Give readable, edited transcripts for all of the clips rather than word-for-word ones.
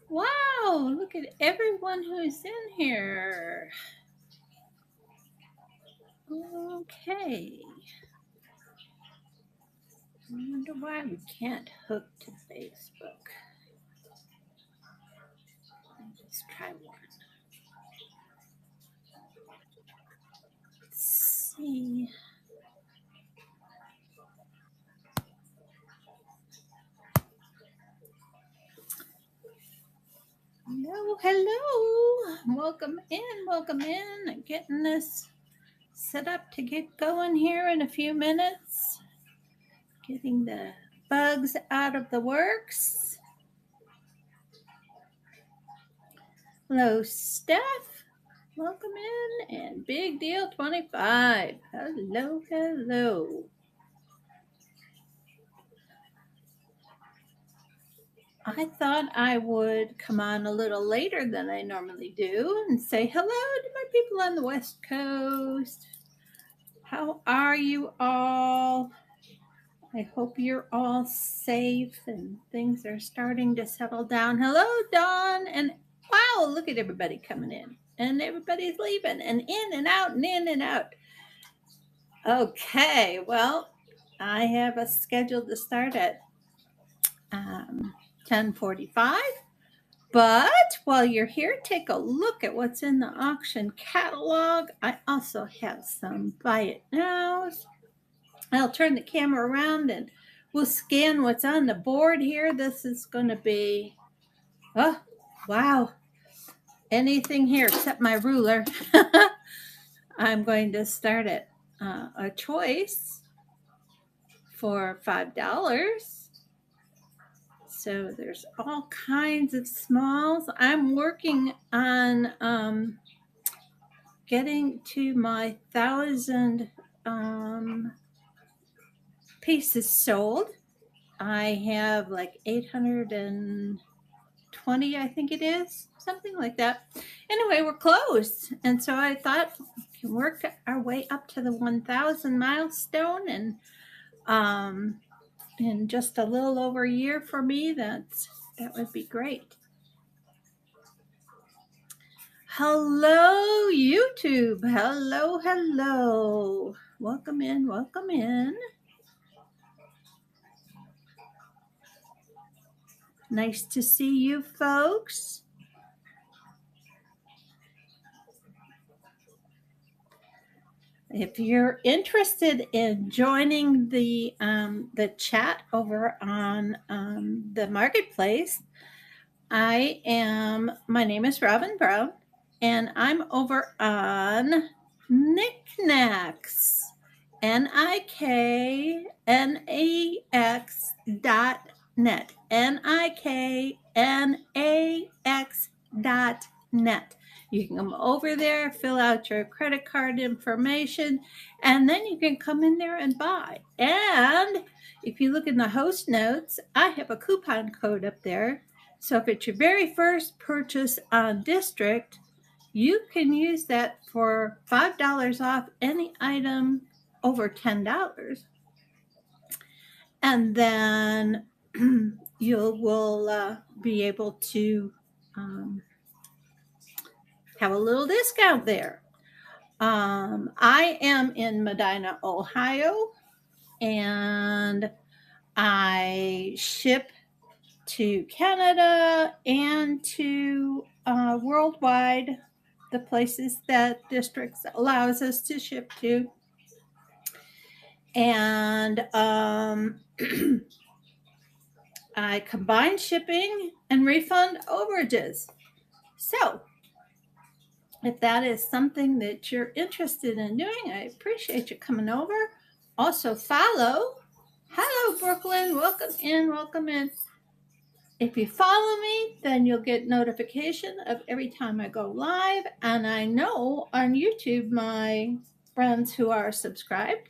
Wow, look at everyone who's in here. Okay. I wonder why we can't hook to Facebook. Let's try one. Let's see. Hello. Welcome in. I'm getting this set up to get going here in a few minutes. Getting the bugs out of the works. Hello, Steph. Welcome in. And Big Deal 25. Hello. I thought I would come on a little later than I normally do and say hello to my people on the West Coast. How are you all? I hope you're all safe and things are starting to settle down. Hello, Dawn. And wow, look at everybody coming in. And everybody's leaving and in and out and in and out. Okay, well, I have a schedule to start at 10:45. But while you're here, take a look at what's in the auction catalog. I also have some buy it nows. I'll turn the camera around and we'll scan what's on the board here. This is going to be, oh, wow, anything here except my ruler. I'm going to start at a choice for $5. So there's all kinds of smalls. I'm working on getting to my 1,000 pieces sold. I have like 820, I think it is, something like that. Anyway, we're close. And so I thought we can work our way up to the 1,000 milestone. And in just a little over a year for me, that would be great. Hello, YouTube. Hello. Welcome in. Nice to see you folks. If you're interested in joining the chat over on the marketplace, my name is Robin Brown, and I'm over on Knickknacks, NIKNAX.net, NIKNAX.net. You can come over there, fill out your credit card information, and then you can come in there and buy. And if you look in the host notes, I have a coupon code up there. So if it's your very first purchase on District, you can use that for $5 off any item over $10. And then you will be able to have a little discount there. I am in Medina, Ohio, and I ship to Canada and to worldwide, the places that Districts allows us to ship to. And I combine shipping and refund overages. So if that is something that you're interested in doing, I appreciate you coming over. Also follow. Hello, Brooklyn. Welcome in. If you follow me, then you'll get notification of every time I go live. And I know on YouTube, my friends who are subscribed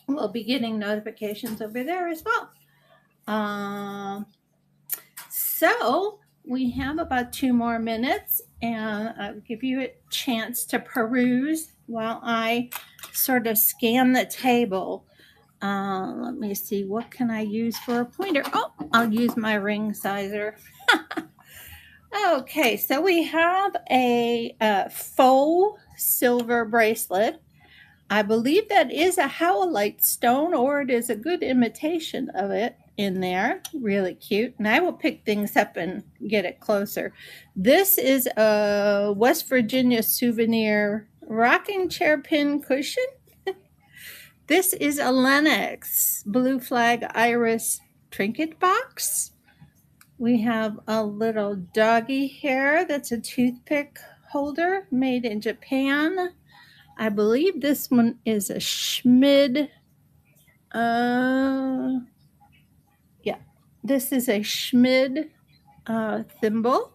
will be getting notifications over there as well. So we have about 2 more minutes, and I'll give you a chance to peruse while I sort of scan the table. Let me see. What can I use for a pointer? Oh, I'll use my ring sizer. Okay, so we have a faux silver bracelet. I believe that is a howlite stone, or it is a good imitation of it in there. Really cute. And I will pick things up and get it closer. This is a West Virginia souvenir rocking chair pin cushion. This is a Lenox Blue Flag Iris trinket box. We have a little doggy hair that's a toothpick holder made in Japan. I believe this one is a Schmid. Yeah, this is a Schmid thimble.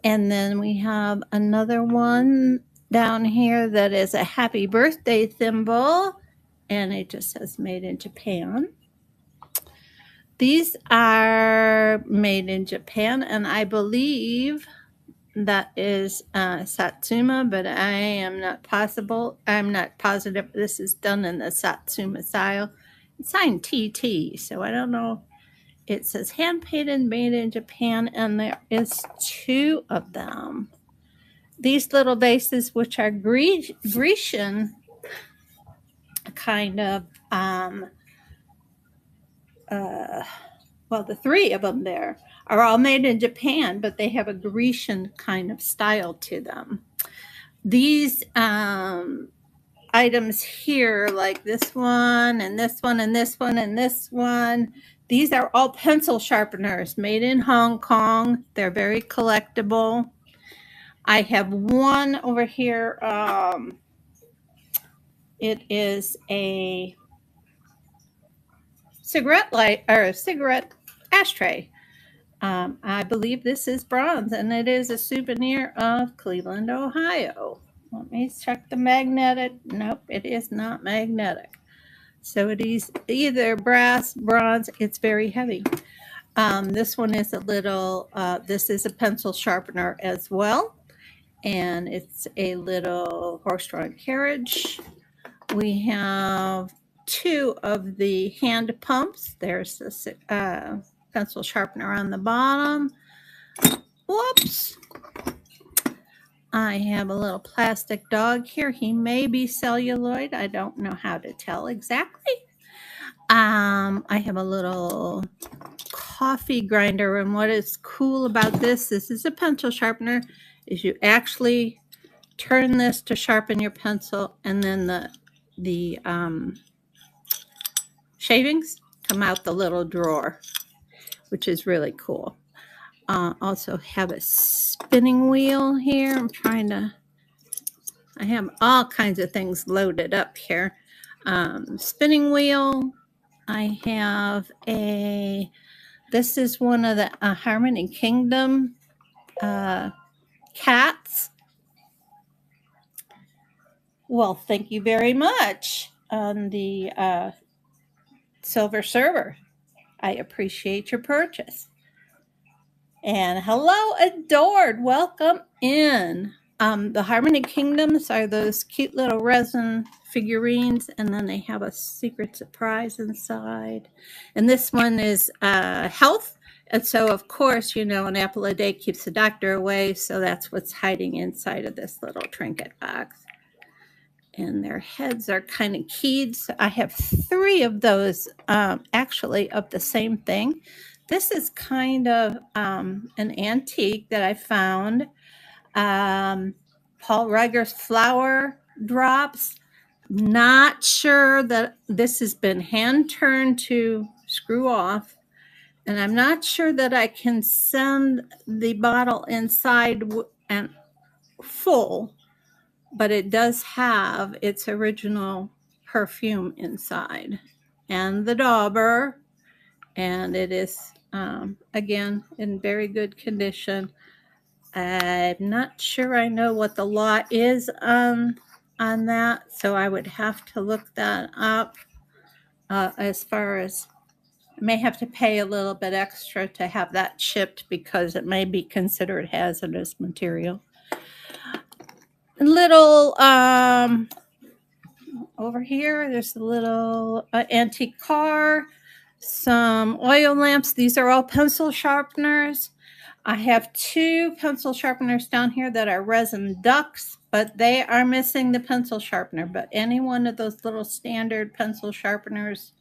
And then we have another one down here that is a happy birthday thimble. And it just says made in Japan. These are made in Japan, and I believe that is Satsuma, but I'm not positive this is done in the Satsuma style. It's signed TT, so I don't know. It says hand painted, made in Japan, and there is 2 of them. These little vases, which are Grecian kind of, well, the 3 of them there are all made in Japan, but they have a Grecian kind of style to them. These items here, like this one and this one and this one and this one, these are all pencil sharpeners made in Hong Kong. They're very collectible. I have one over here. It is a cigarette light or a cigarette ashtray. I believe this is bronze, and it is a souvenir of Cleveland, Ohio. Let me check the magnetic. Nope, it is not magnetic. So it is either brass, bronze. It's very heavy. This one is a little, this is a pencil sharpener as well. And it's a little horse-drawn carriage. We have 2 of the hand pumps. There's a pencil sharpener on the bottom. Whoops. I have a little plastic dog here. He may be celluloid. I don't know how to tell exactly. I have a little coffee grinder, and what is cool about this is a pencil sharpener, is you actually turn this to sharpen your pencil, and then the shavings come out the little drawer, which is really cool. Also have a spinning wheel here. I have all kinds of things loaded up here. Spinning wheel. I have this is one of the Harmony Kingdom cats. Well, thank you very much on the silver server. I appreciate your purchase. And hello, Adored. Welcome in. The Harmony Kingdoms are those cute little resin figurines, and then they have a secret surprise inside. And this one is health. And so, of course, you know, an apple a day keeps the doctor away. So that's what's hiding inside of this little trinket box. And their heads are kind of keyed. So I have 3 of those, actually, of the same thing. This is kind of an antique that I found. Paul Reiger's flower drops. Not sure that this has been hand turned to screw off. And I'm not sure that I can send the bottle inside and full, but it does have its original perfume inside and the dauber. And it is, again, in very good condition. I'm not sure I know what the law is on that, so I would have to look that up. As far as I may have to pay a little bit extra to have that shipped because it may be considered hazardous material. Little over here, there's a little antique car, some oil lamps. These are all pencil sharpeners. I have 2 pencil sharpeners down here that are resin ducks, but they are missing the pencil sharpener. But any one of those little standard pencil sharpeners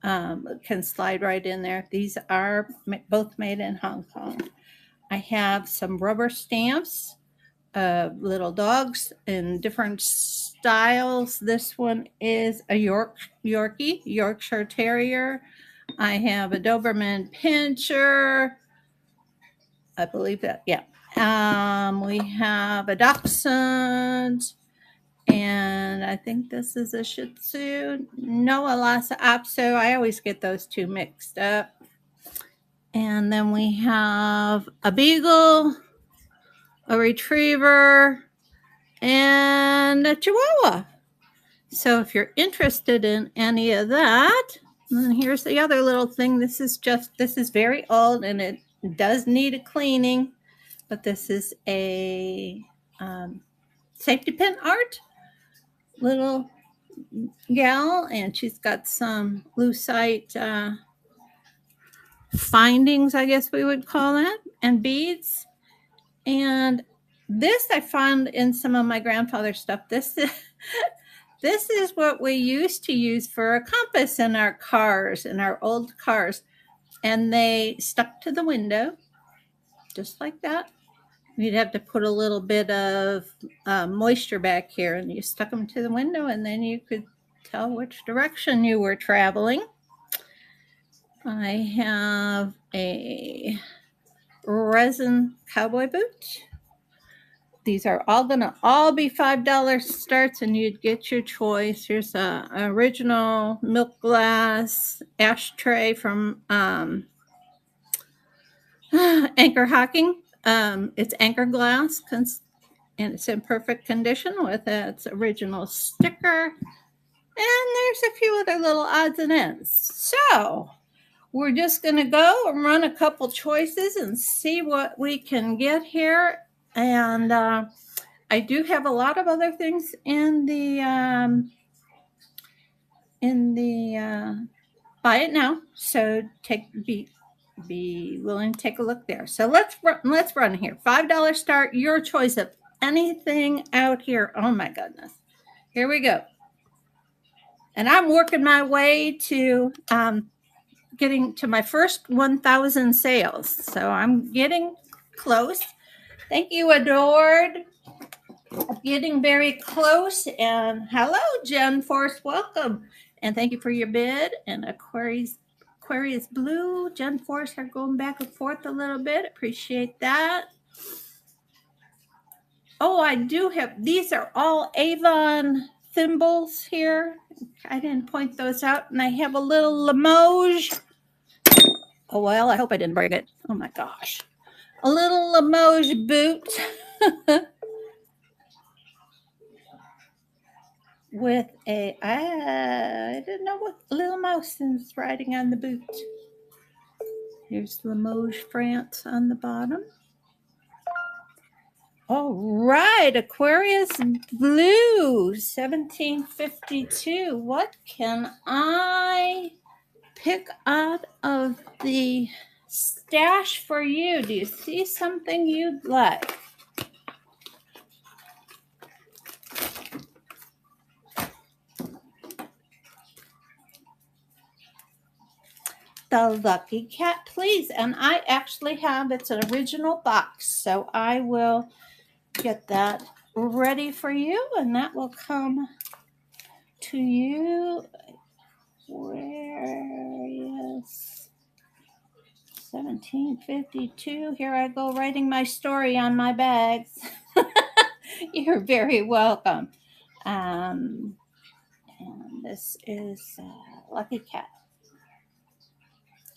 can slide right in there. These are both made in Hong Kong. I have some rubber stamps, little dogs in different styles. This one is a Yorkshire Terrier. I have a Doberman Pinscher. I believe that, yeah. We have a Dachshund, and I think this is a Shih Tzu. No, a Lhasa Apso. I always get those 2 mixed up. And then we have a Beagle, a Retriever, and a Chihuahua. So if you're interested in any of that, then here's the other little thing. This is very old, and it does need a cleaning, but this is a safety pin art little gal, and she's got some lucite findings, I guess we would call that, and beads. And this I found in some of my grandfather's stuff. This is what we used to use for a compass in our cars, in our old cars. And they stuck to the window, just like that. You'd have to put a little bit of moisture back here, and you stuck them to the window, and then you could tell which direction you were traveling. I have a resin cowboy boot. These are all going to be $5 starts, and you'd get your choice. Here's a original milk glass ashtray from Anchor Hocking. It's Anchor glass, and it's in perfect condition with its original sticker. And there's a few other little odds and ends. So we're just going to go and run a couple choices and see what we can get here. And I do have a lot of other things in the buy it now. So be willing to take a look there. So let's run here. $5 start. Your choice of anything out here. Oh my goodness. Here we go. And I'm working my way to getting to my first 1,000 sales. So I'm getting close. Thank you, Adored. Getting very close. And hello, Jen Force. Welcome. And thank you for your bid. And Aquarius Blue, Jen Force are going back and forth a little bit. Appreciate that. Oh, I do have, these are all Avon thimbles here. I didn't point those out. And I have a little Limoges. Oh, well, I hope I didn't break it. Oh my gosh. A little Limoges boot with I didn't know what little mouse is riding on the boot. Here's Limoges, France on the bottom. All right, Aquarius Blue, 1752. What can I pick out of the stash for you? Do you see something you'd like? The Lucky Cat, please. And I actually have its original box, so I will get that ready for you, and that will come to you. Aquarius 1752. Here I go writing my story on my bags. You're very welcome. And this is Lucky Cat.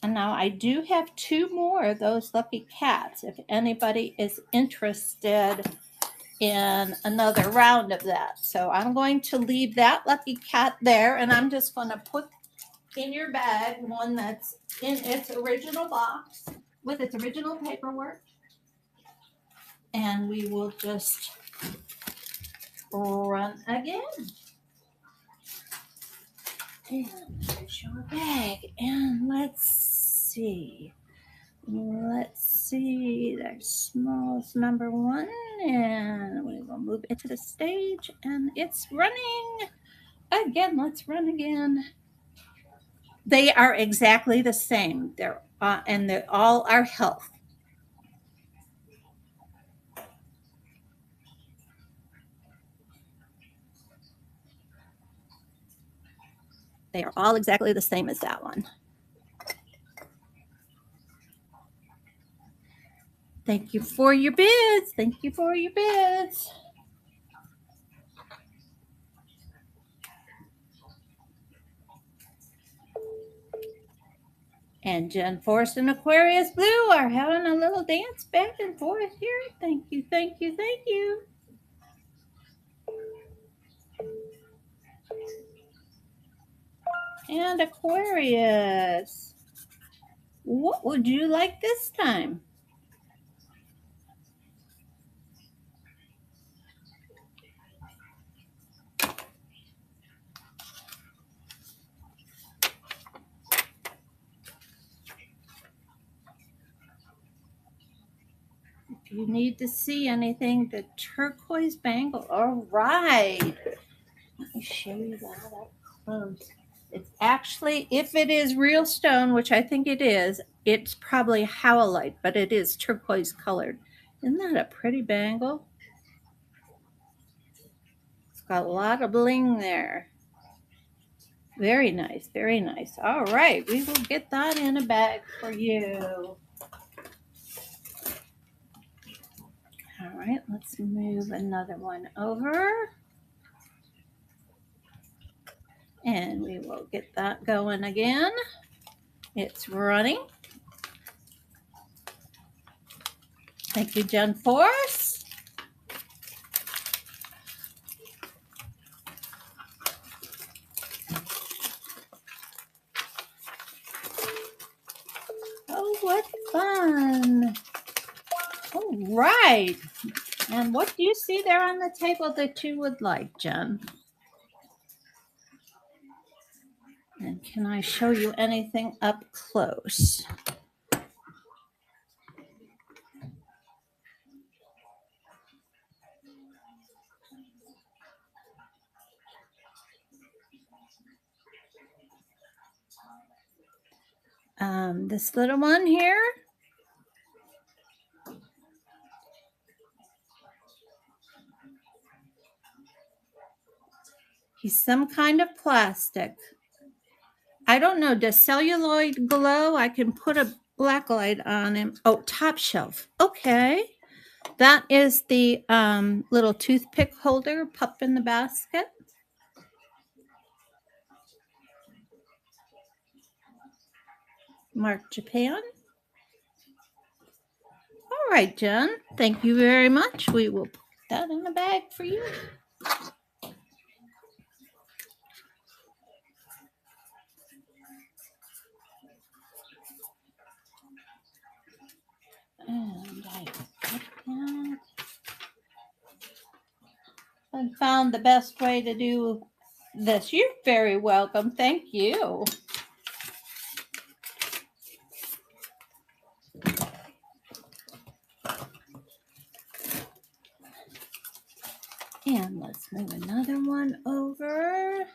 And now I do have 2 more of those Lucky Cats if anybody is interested in another round of that. So I'm going to leave that Lucky Cat there, and I'm just going to put in your bag one that's in its original box with its original paperwork. And we will just run again. And there's your bag. And let's see. There's smallest number 1. And we will move it to the stage. And it's running. Again, let's run again. They are exactly the same. They're all are health. They are all exactly the same as that one. Thank you for your bids. Thank you for your bids. And Jen Force and Aquarius Blue are having a little dance back and forth here. Thank you, thank you, thank you. And Aquarius, what would you like this time? If you need to see anything, the turquoise bangle. All right. Let me show you that up close. It's actually, if it is real stone, which I think it is, it's probably howlite, but it is turquoise colored. Isn't that a pretty bangle? It's got a lot of bling there. Very nice, very nice. All right, we will get that in a bag for you. All right, let's move another one over. And we will get that going again. It's running. Thank you, Jen Force. Oh, what fun. All right. And what do you see there on the table that you would like, Jen? And can I show you anything up close? This little one here. He's some kind of plastic. I don't know. Does celluloid glow? I can put a black light on him. Oh, top shelf. Okay. That is the little toothpick holder, pup in the basket. Mark Japan. All right, Jen. Thank you very much. We will put that in the bag for you. And I found the best way to do this. You're very welcome. Thank you. And let's move another one over.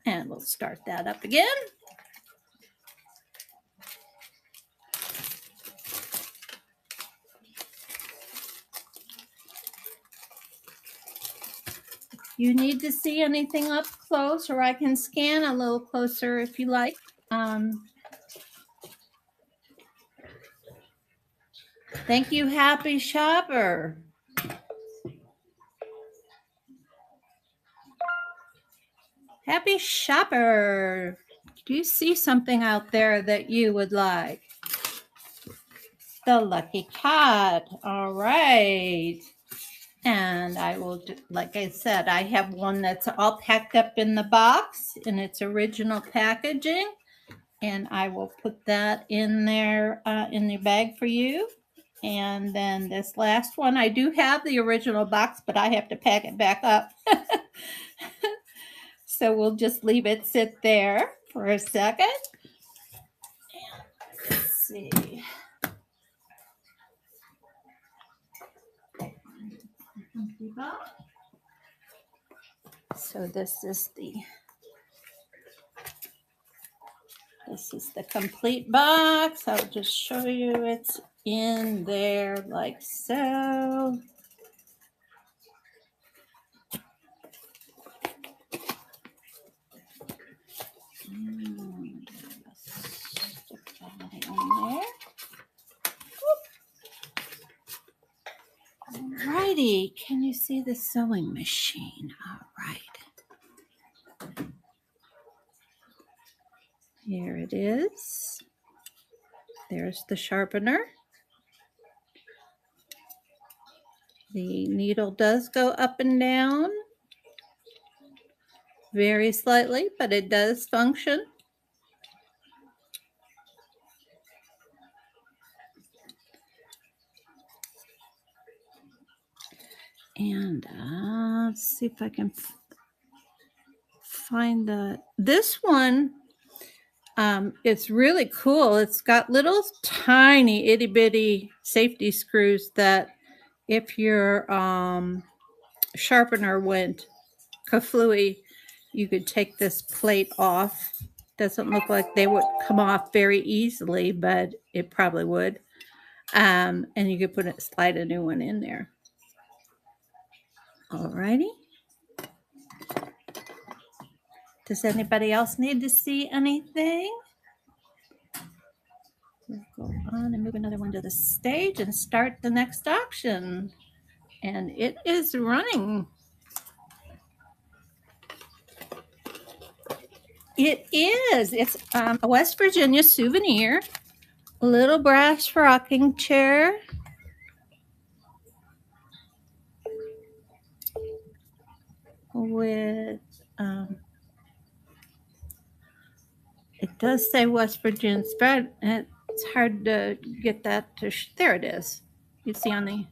And we'll start that up again. You need to see anything up close, or I can scan a little closer if you like. Thank you, Happy Shopper. Happy Shopper. Do you see something out there that you would like? The Lucky Cat. All right. And I will, like I said, I have one that's all packed up in the box in its original packaging. And I will put that in there in the bag for you. And then this last one, I do have the original box, but I have to pack it back up. So we'll just leave it sit there for a second. And let's see. So this is the complete box. I'll just show you it's in there like so. Stick that in there. Alrighty, can you see the sewing machine? All right. Here it is. There's the sharpener. The needle does go up and down very slightly, but it does function. And let's see if I can find this one. It's really cool. It's got little tiny itty bitty safety screws that if your sharpener went kaflooey, you could take this plate off. Doesn't look like they would come off very easily, but it probably would. And you could slide a new one in there. Alrighty. Does anybody else need to see anything? We'll go on and move another one to the stage and start the next auction. And it is running. It is. It's a West Virginia souvenir. A little brass rocking chair. With it does say West Virginia spread. It's hard to get that to there it is. You see on the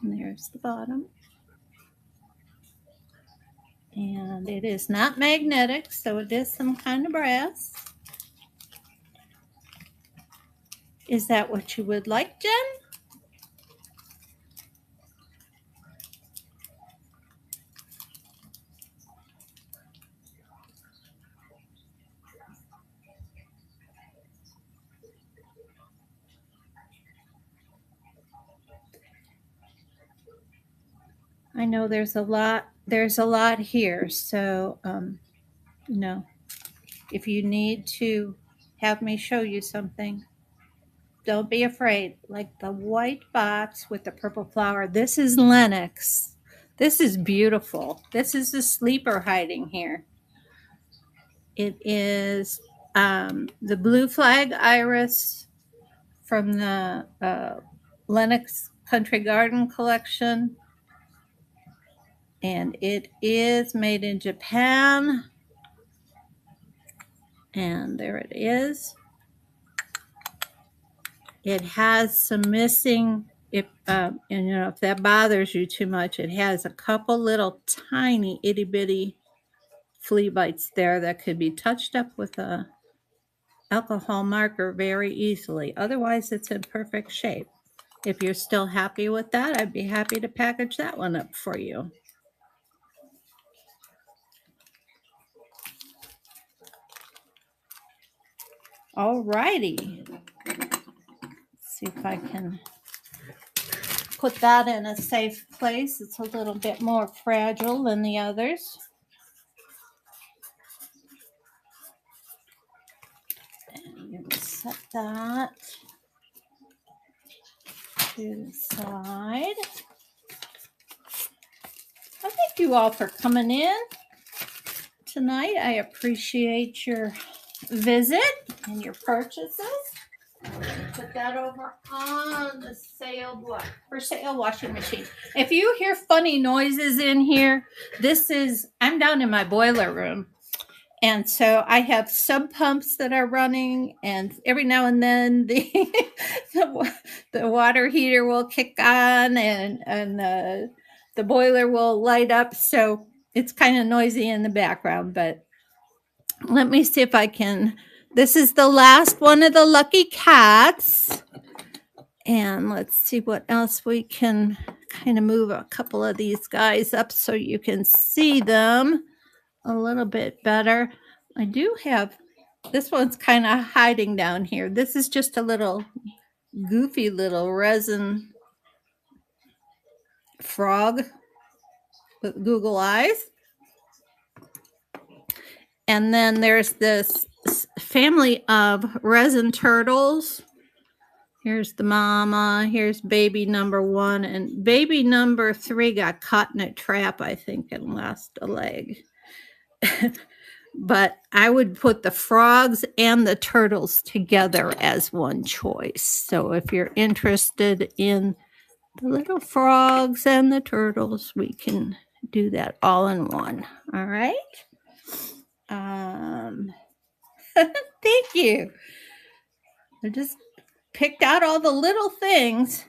and there's the bottom. And it is not magnetic, so it is some kind of brass. Is that what you would like, Jen? I know there's a lot here, so if you need to have me show you something, don't be afraid. Like the white box with the purple flower, this is Lenox. This is beautiful. This is the sleeper hiding here. It is the blue flag iris from the Lenox Country Garden collection. And it is made in Japan. And there it is. It has some missing, if that bothers you too much, it has a couple little tiny itty bitty flea bites there that could be touched up with a alcohol marker very easily. Otherwise, it's in perfect shape. If you're still happy with that, I'd be happy to package that one up for you. All righty. See if I can put that in a safe place. It's a little bit more fragile than the others. And you set that to the side. I thank you all for coming in tonight. I appreciate your visit and your purchases. Put that over on the for sale washing machine. If you hear funny noises in here, I'm down in my boiler room, And so I have sub pumps that are running, and every now and then the water heater will kick on, and the boiler will light up. So it's kind of noisy in the background, but let me see if I can. This is the last one of the lucky cats. And let's see what else we can kind of move a couple of these guys up so you can see them a little bit better. I do have, this one's kind of hiding down here. This is just a little goofy little resin frog with Google eyes. And then there's this family of resin turtles. Here's the mama. Here's baby number 1. And baby number 3 got caught in a trap, I think, and lost a leg. But I would put the frogs and the turtles together as one choice. So if you're interested in the little frogs and the turtles, we can do that all in one. All right. Thank you. I just picked out all the little things.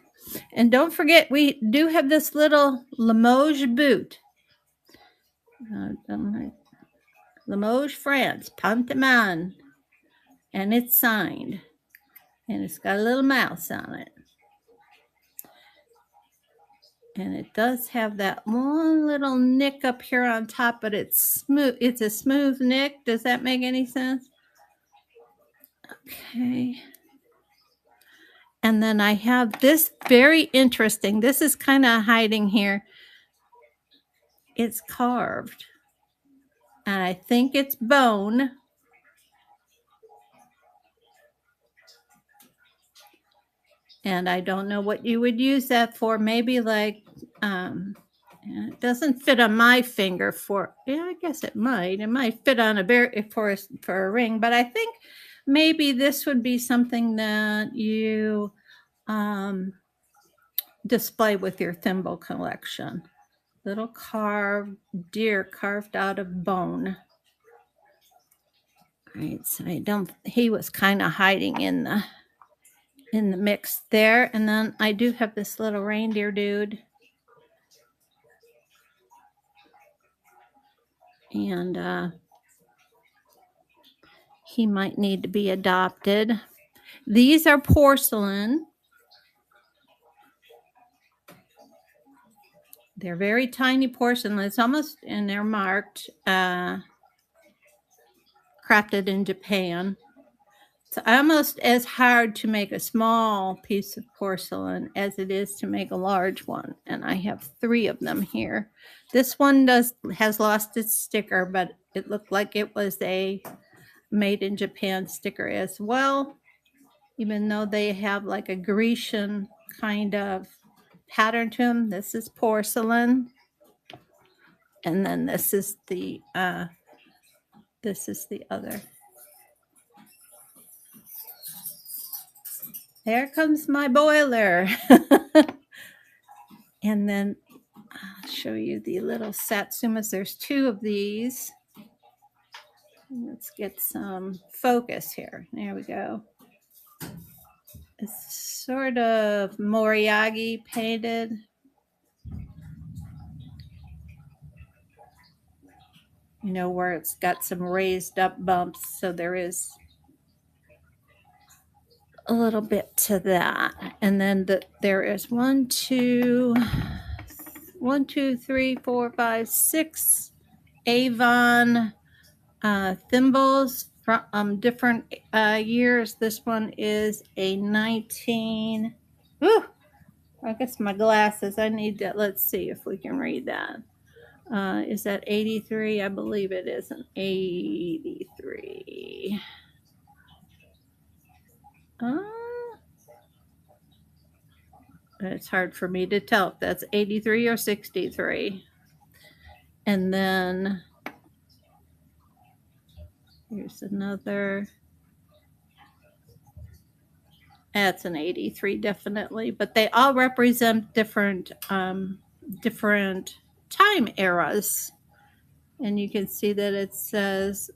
And don't forget, we do have this little Limoges boot. Limoges, France, Panteman. And it's signed. And it's got a little mouse on it. And it does have that one little nick up here on top, but it's smooth. It's a smooth nick. Does that make any sense? Okay. And then I have this very interesting. This is kind of hiding here. It's carved. And I think it's bone. And I don't know what you would use that for. Maybe like, it doesn't fit on my finger for, yeah, I guess it might. It might fit on a for a ring, but I think maybe this would be something that you display with your thimble collection. Little carved deer carved out of bone. All right, so he was kind of hiding in the mix there. And then I do have this little reindeer dude. And he might need to be adopted. These are porcelain. They're very tiny porcelain. It's almost, and they're marked, crafted in Japan. It's almost as hard to make a small piece of porcelain as it is to make a large one. And I have 3 of them here. This one has lost its sticker, but it looked like it was a made in Japan sticker as well, even though they have like a Grecian kind of pattern to them. This is porcelain. And then this is the other. There comes my boiler. And then I'll show you the little Satsumas. There's 2 of these. Let's get some focus here. There we go. It's sort of Moriagi painted. You know, where it's got some raised up bumps. So there is a little bit to that. And then there is 1, 2, 3, 4, 5, 6 Avon thimbles from different years. This one is a 19. Ooh, I guess my glasses. I need that. Let's see if we can read that. Is that 83? I believe it is an 83. It's hard for me to tell if that's 83 or 63. And then here's another. That's an 83 definitely, but they all represent different time eras. And you can see that it says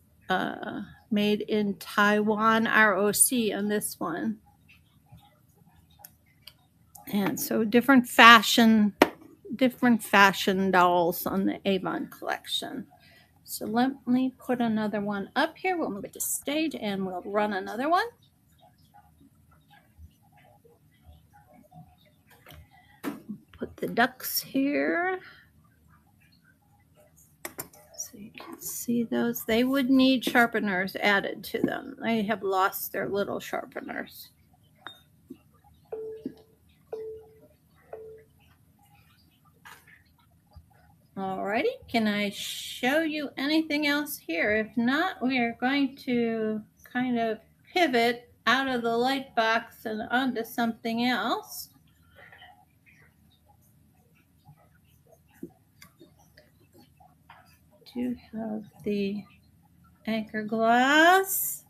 made in Taiwan, ROC on this one. And so different fashion dolls on the Avon collection. So let me put another one up here. We'll move it to stage and we'll run another one. Put the ducks here. So you can see those. They would need sharpeners added to them. They have lost their little sharpeners. Alrighty, can I show you anything else here? If not, we are going to kind of pivot out of the light box and onto something else. Do have the anchor glass,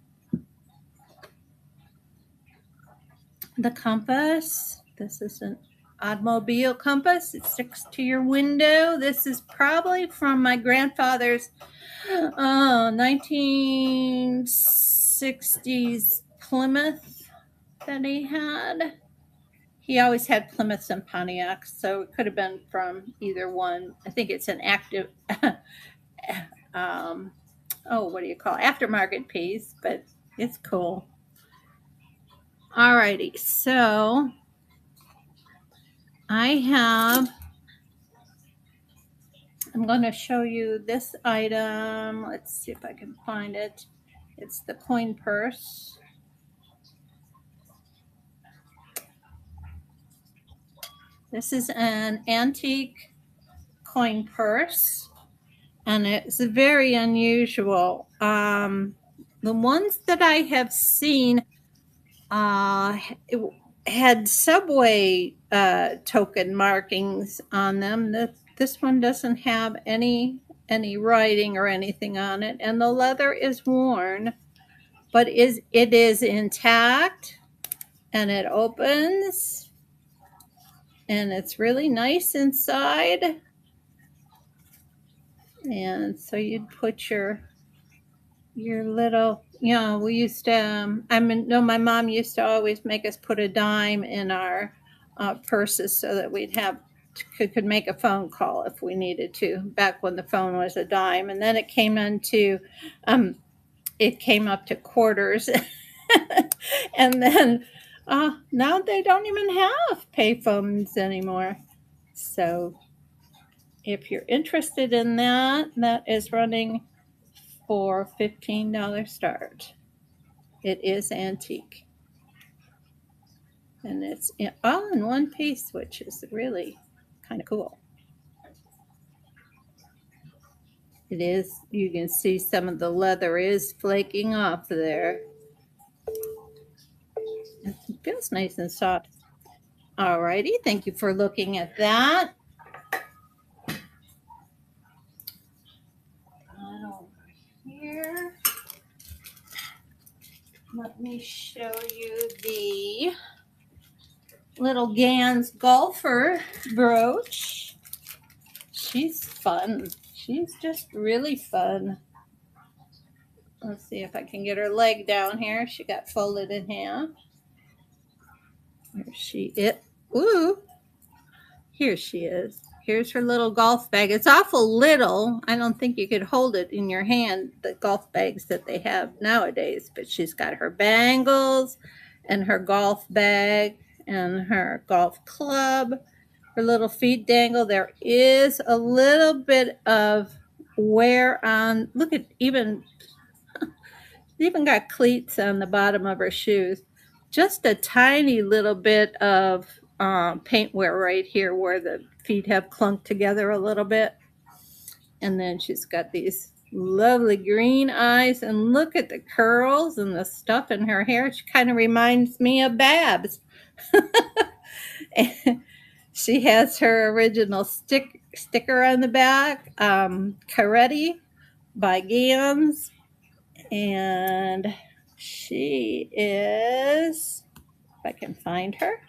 the compass. This is an automobile compass. It sticks to your window. This is probably from my grandfather's 1960s Plymouth that he had. He always had Plymouths and Pontiacs, so it could have been from either one. I think it's an active, what do you call it? Aftermarket piece, but it's cool. Alrighty, so I'm going to show you this item. Let's see if I can find it. It's the coin purse. This is an antique coin purse, and it's very unusual. The ones that I have seen had Subway token markings on them. This one doesn't have any writing or anything on it, and the leather is worn, but it is intact, and it opens, and it's really nice inside. And so you'd put your little, we used to, my mom used to always make us put a dime in our purses so that could make a phone call if we needed to, back when the phone was a dime. And then it came up to quarters. And then now they don't even have pay phones anymore. So if you're interested in that is running for $15 start. It is antique. And it's all in one piece, which is really kind of cool. It is, you can see some of the leather is flaking off there. It feels nice and soft. Alrighty, thank you for looking at that. Here, let me show you the little Gans golfer brooch. She's fun. She's just really fun. Let's see if I can get her leg down here. She got folded in half. Here she is. Ooh. Here she is. Here's her little golf bag. It's awful little. I don't think you could hold it in your hand, the golf bags that they have nowadays. But she's got her bangles and her golf bag and her golf club. Her little feet dangle. There is a little bit of wear on. Look at even got cleats on the bottom of her shoes. Just a tiny little bit of paint wear right here where the feet have clunked together a little bit. And then she's got these lovely green eyes, and look at the curls and the stuff in her hair. She kind of reminds me of Babs. She has her original sticker on the back, Caretti by Gans. And she is, if I can find her.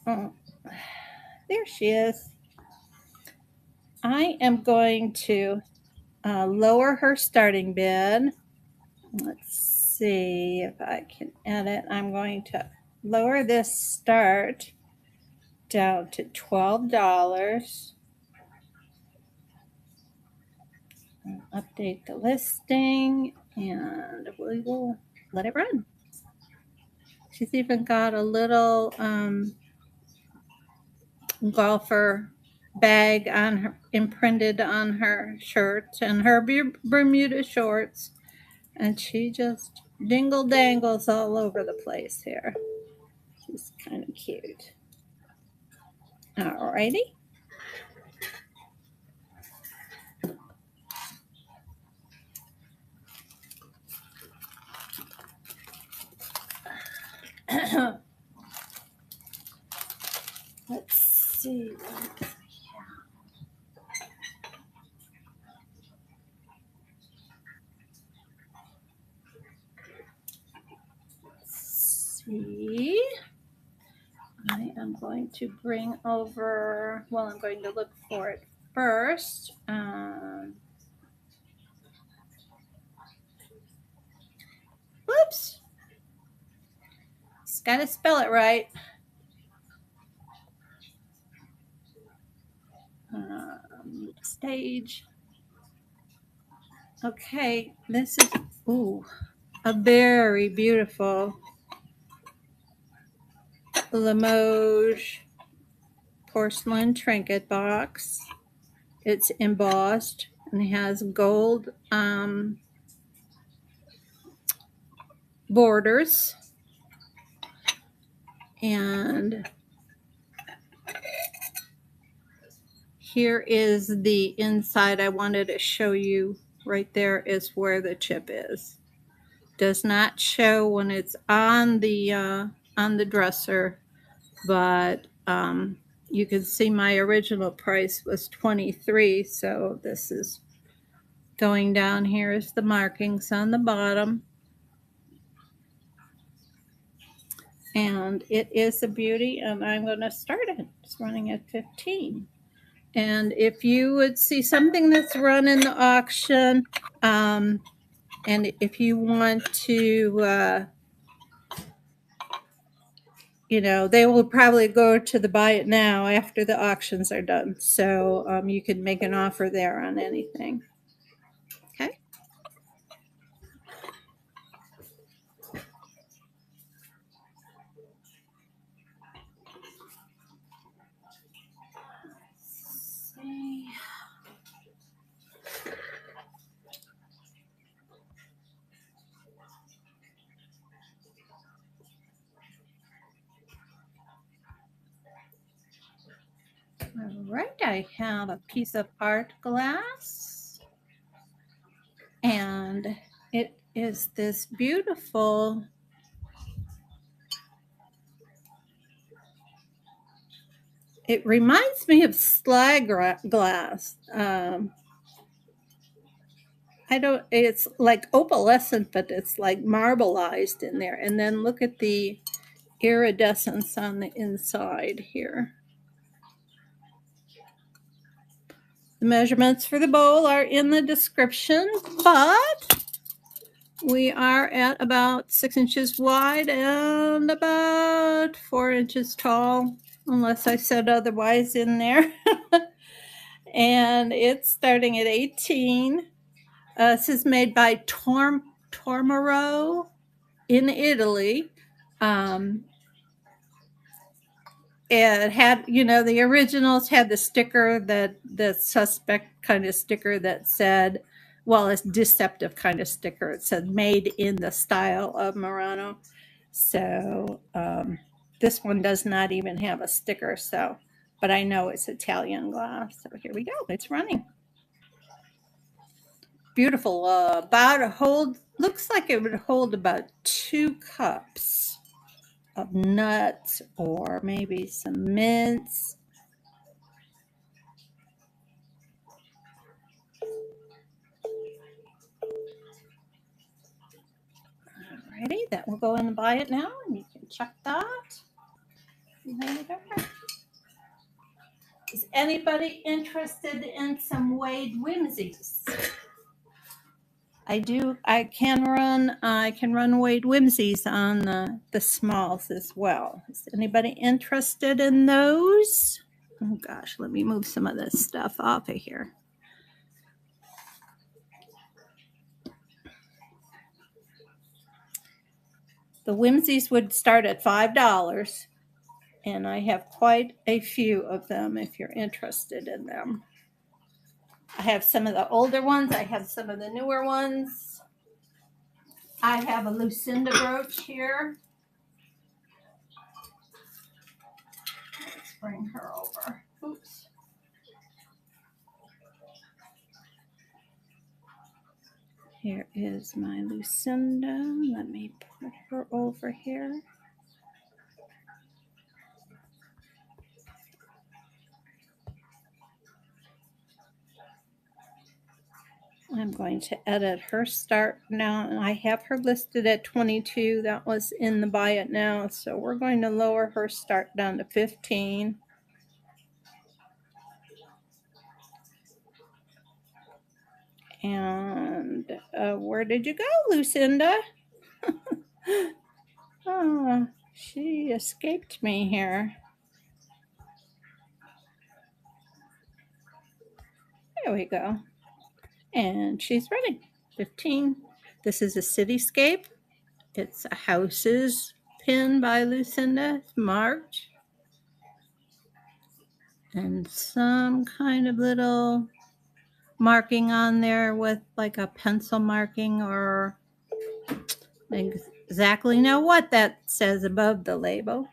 Oh, there she is. I am going to lower her starting bid. Let's see if I can edit. I'm going to lower this start down to $12. Update the listing and we will let it run. She's even got a little golfer bag on her, imprinted on her shirt and her Bermuda shorts, and she just dingle dangles all over the place here. She's kind of cute. Alrighty. Let's see. See, I am going to bring over, well, I'm going to look for it first. Whoops. Just got to spell it right. Stage. Okay, this is, ooh, a very beautiful Limoges porcelain trinket box. It's embossed and has gold borders. And here is the inside. I wanted to show you. Right there is where the chip is. Does not show when it's on the dresser, but you can see my original price was $23, so this is going down. Here is the markings on the bottom, and it is a beauty, and I'm going to start it. It's running at 15. And if you would see something that's run in the auction, and if you want to, they will probably go to the buy it now after the auctions are done. So you can make an offer there on anything. Okay. Let's see. All right, I have a piece of art glass, and it is this beautiful it reminds me of slag glass. It's like opalescent, but it's like marbleized in there. And then look at the iridescence on the inside here. The measurements for the bowl are in the description, but we are at about 6 inches wide and about 4 inches tall, unless I said otherwise in there. And it's starting at 18. This is made by Tormero in Italy. It had, the originals had the sticker, the suspect kind of sticker that said, well, it's deceptive kind of sticker. It said made in the style of Murano. So this one does not even have a sticker. So, but I know it's Italian glass. So here we go. It's running. Beautiful. Looks like it would hold about 2 cups of nuts or maybe some mints. Alrighty, that will go in the buy it now, and you can check that later. Is anybody interested in some Wade Whimsies? I can run Wade Whimsies on the smalls as well. Is anybody interested in those? Oh gosh, let me move some of this stuff off of here. The Whimsies would start at $5, and I have quite a few of them if you're interested in them. I have some of the older ones. I have some of the newer ones. I have a Lucinda brooch here. Let's bring her over. Oops. Here is my Lucinda. Let me put her over here. I'm going to edit her start now, and I have her listed at 22. That was in the buy it now, so we're going to lower her start down to 15. And where did you go, Lucinda? Oh, she escaped me here. There we go. And she's ready. 15. This is a cityscape. It's a houses pin by Lucinda. It's marked. And some kind of little marking on there with like a pencil marking, or exactly know what that says above the label.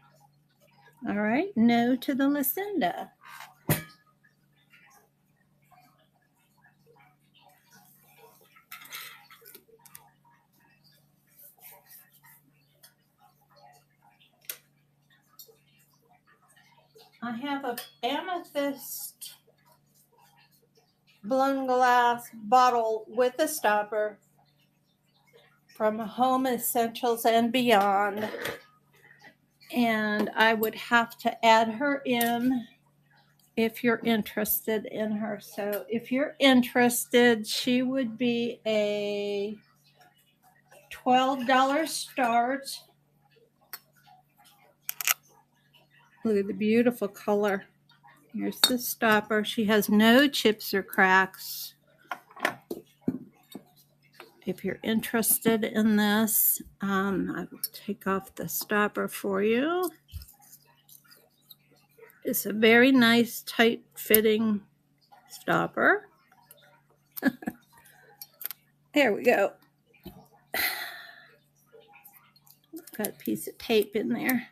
All right, no to the Lucinda. I have a amethyst blown glass bottle with a stopper from Home Essentials and Beyond. And I would have to add her in if you're interested in her. So if you're interested, she would be a $12 start. Look at the beautiful color. Here's the stopper. She has no chips or cracks. If you're interested in this, I will take off the stopper for you. It's a very nice, tight-fitting stopper. There we go. Got a piece of tape in there.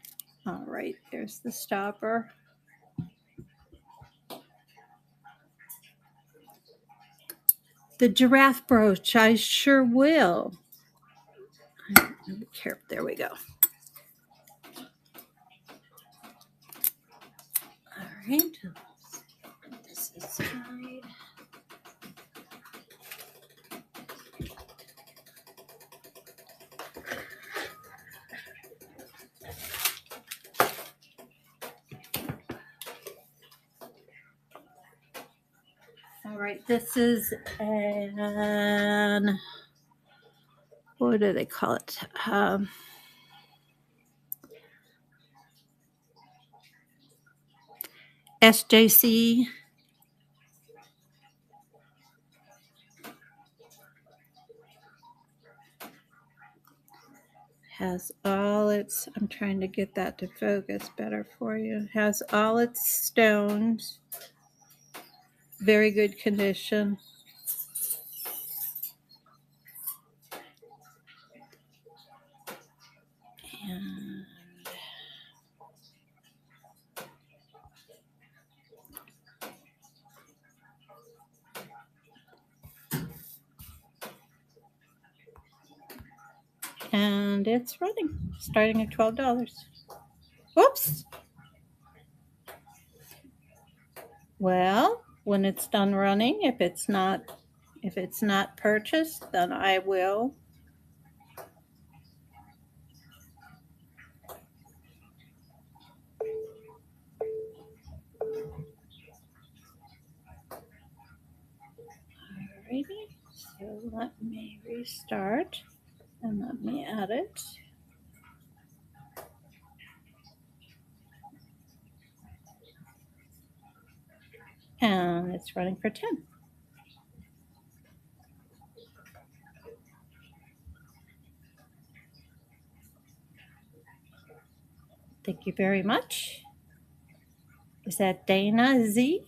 All right, there's the stopper. The giraffe brooch, I sure will. Be careful. There we go. All right. Put this aside. All right, this is an, what do they call it? SJC. Has all its, I'm trying to get that to focus better for you. Has all its stones. Very good condition. And it's running, starting at $12. Whoops. Well, when it's done running, if it's not purchased, then I will Alrighty, so let me restart and let me add it. And it's running for 10. Thank you very much. Is that Dana Z?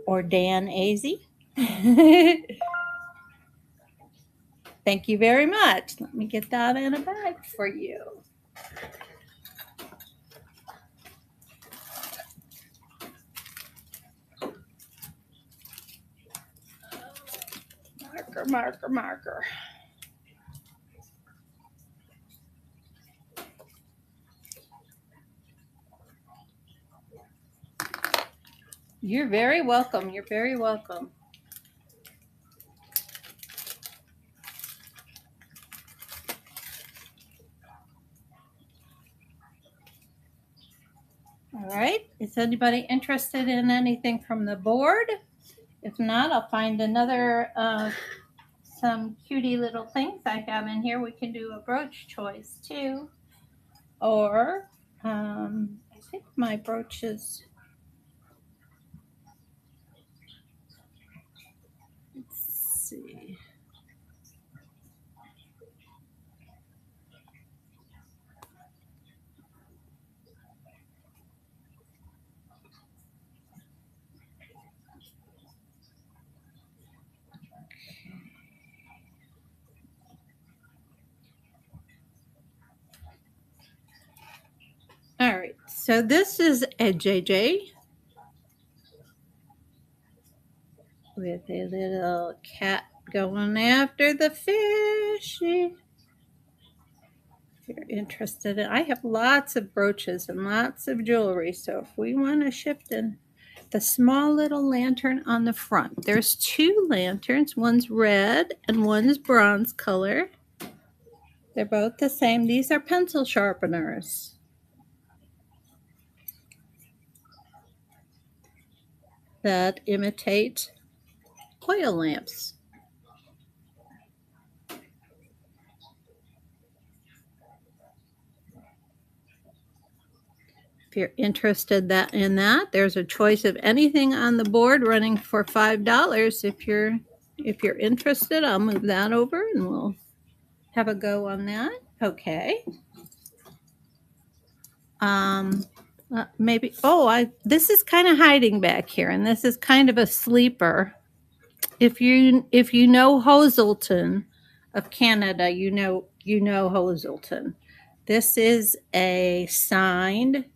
Or Dan AZ? Thank you very much. Let me get that in a bag for you. Marker. You're very welcome. You're very welcome. All right. Is anybody interested in anything from the board? If not, I'll find another some cutie little things I have in here. We can do a brooch choice too. Or I think my brooches. Let's see. All right, so this is a JJ with a little cat going after the fishy. If you're interested in, I have lots of brooches and lots of jewelry, so if we want to shift in the small little lantern on the front, there's 2 lanterns. One's red and one's bronze color. They're both the same. These are pencil sharpeners. That imitate oil lamps. If you're interested in that, there's a choice of anything on the board running for $5. If you're interested, I'll move that over and we'll have a go on that. Okay. Maybe. This is kind of hiding back here, and this is kind of a sleeper. If you know Hoselton of Canada, you know Hoselton. This is a signed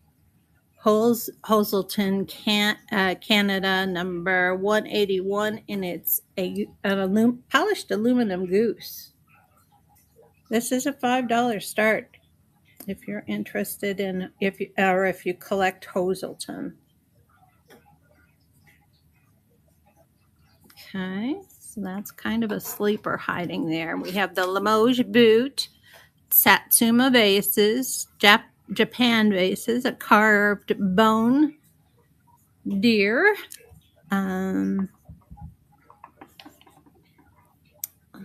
Hoselton Canada number 181, and it's an polished aluminum goose. This is a $5 start if you're interested in if you collect Hoselton. Okay, so that's kind of a sleeper hiding there. We have the Limoges boot, Satsuma vases, Japan vases, a carved bone deer.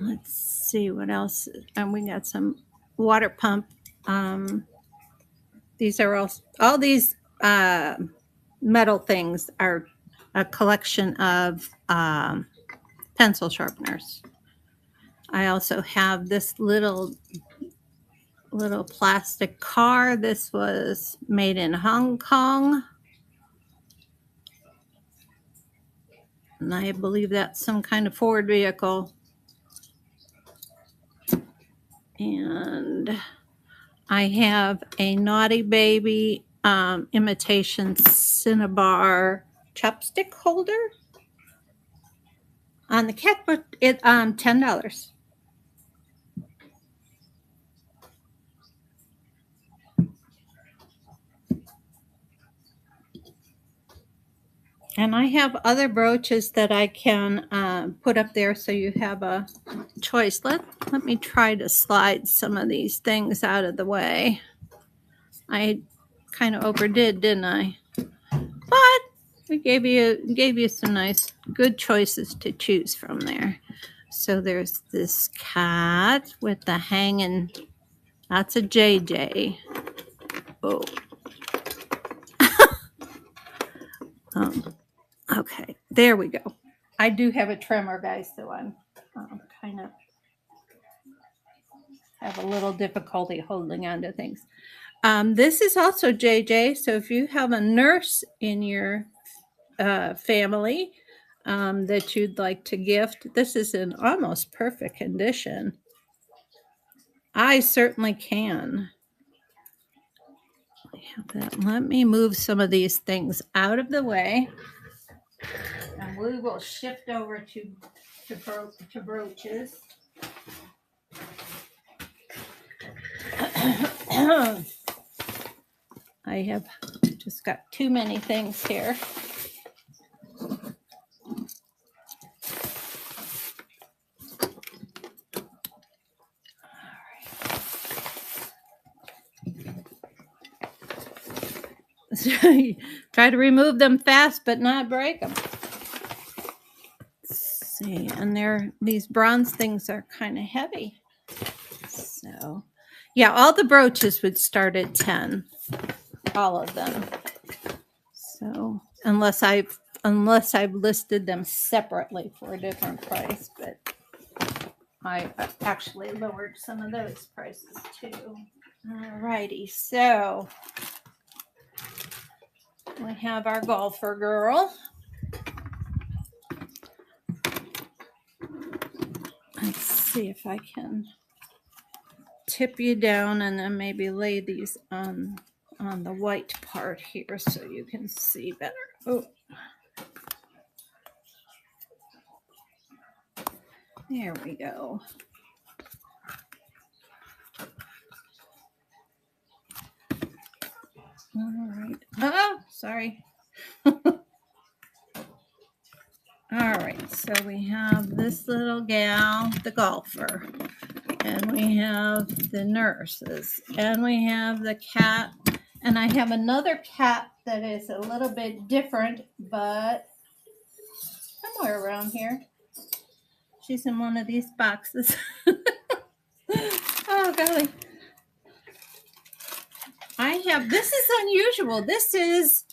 Let's see what else. We got some water pump. These are all these metal things are a collection of pencil sharpeners. I also have this little plastic car. This was made in Hong Kong. And I believe that's some kind of Ford vehicle. And I have a Naughty Baby imitation Cinnabar chopstick holder. On the cat book, it $10. And I have other brooches that I can put up there so you have a choice. Let me try to slide some of these things out of the way. I kind of overdid, didn't I? We gave you some nice, good choices to choose from there. So there's this cat with the hanging. That's a JJ. Oh. Okay, there we go. I do have a trimmer, guys, so I'm kind of have a little difficulty holding on to things. This is also JJ, so if you have a nurse in your family that you'd like to gift, this is in almost perfect condition. I certainly can. Let me move some of these things out of the way, and we will shift over to brooches. I have just got too many things here. Try to remove them fast, but not break them. Let's see, and these bronze things are kind of heavy. So, yeah, all the brooches would start at 10, all of them. So, unless I've listed them separately for a different price, but I actually lowered some of those prices too. Alrighty, so we have our golfer girl. Let's see if I can tip you down and then maybe lay these on the white part here so you can see better. Oh, there we go. All right. Oh, sorry. All right, so we have this little gal, the golfer, and we have the nurses, and we have the cat, and I have another cat that is a little bit different, but somewhere around here. She's in one of these boxes. Oh, golly. This is unusual. This is,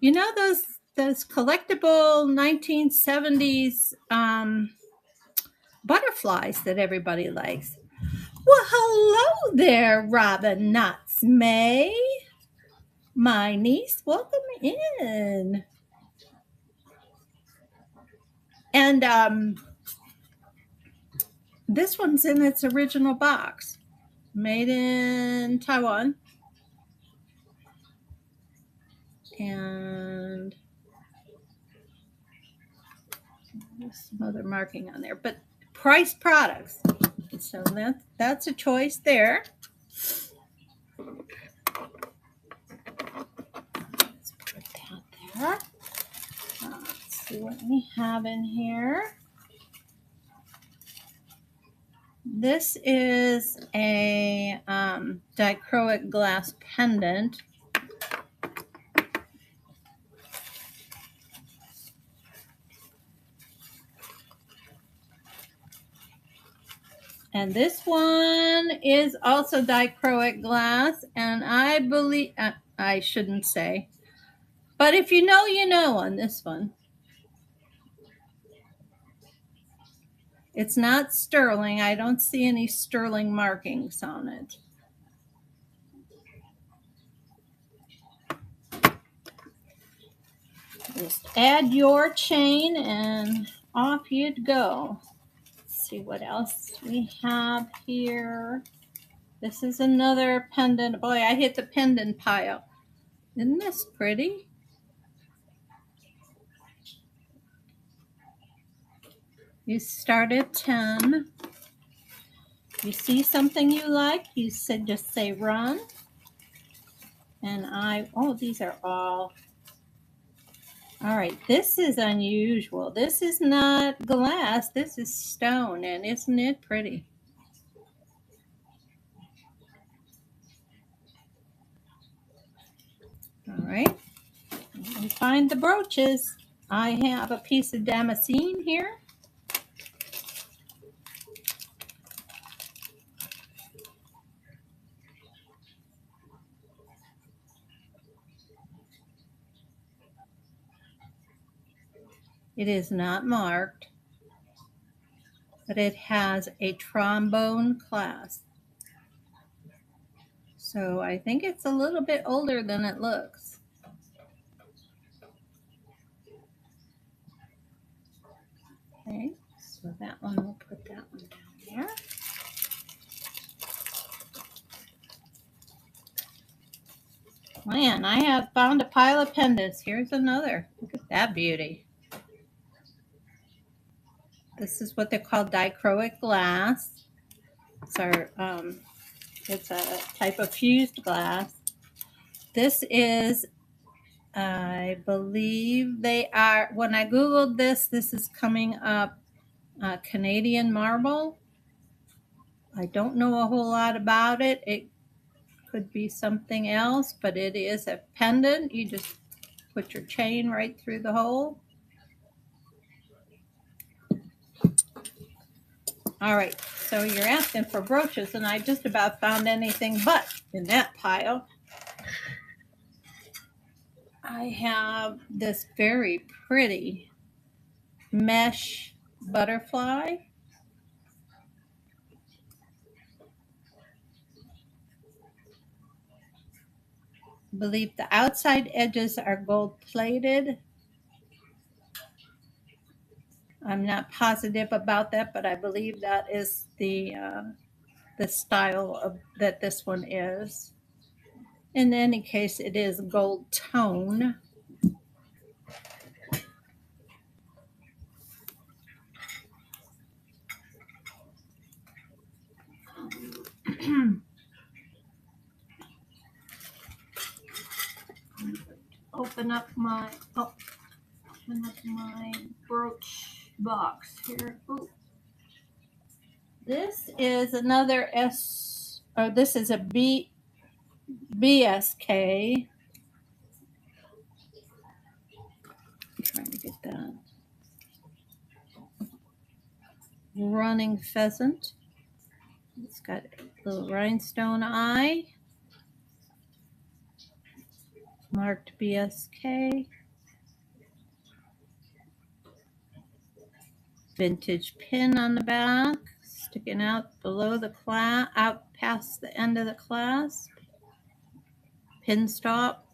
you know, those collectible 1970s butterflies that everybody likes. Well, hello there, Robin Knots May. My niece, welcome in. And this one's in its original box. Made in Taiwan. And there's some other marking on there, but price products. So that's a choice there. Let's put that there. Let's see what we have in here. This is a dichroic glass pendant. And this one is also dichroic glass, and I believe, I shouldn't say, but if you know, you know on this one. It's not sterling. I don't see any sterling markings on it. Just add your chain and off you'd go. See what else we have here. This is another pendant. Boy, I hit the pendant pile. Isn't this pretty? You start at 10. You see something you like, you said just say run. And these are all right. This is unusual. This is not glass. This is stone, and isn't it pretty? All right. and find the brooches. I have a piece of damascene here. It is not marked, but it has a trombone clasp. So I think it's a little bit older than it looks. Okay, so that one, we'll put that one down there. Man, I have found a pile of pendants. Here's another. Look at that beauty. This is what they call dichroic glass. It's a type of fused glass. This is, I believe they are, when I Googled this, this is coming up Canadian marble. I don't know a whole lot about it. It could be something else, but it is a pendant. You just put your chain right through the hole. All right, so you're asking for brooches, and I just about found anything but in that pile. I have this very pretty mesh butterfly. I believe the outside edges are gold plated. I'm not positive about that, but I believe that is the style of that this one is. In any case, it is gold tone. Open up my brooch box here. Ooh. This is another this is a BSK. I'm trying to get that. Running pheasant. It's got a little rhinestone eye. Marked BSK. Vintage pin on the back, sticking out below the clasp, out past the end of the clasp. Pin stop.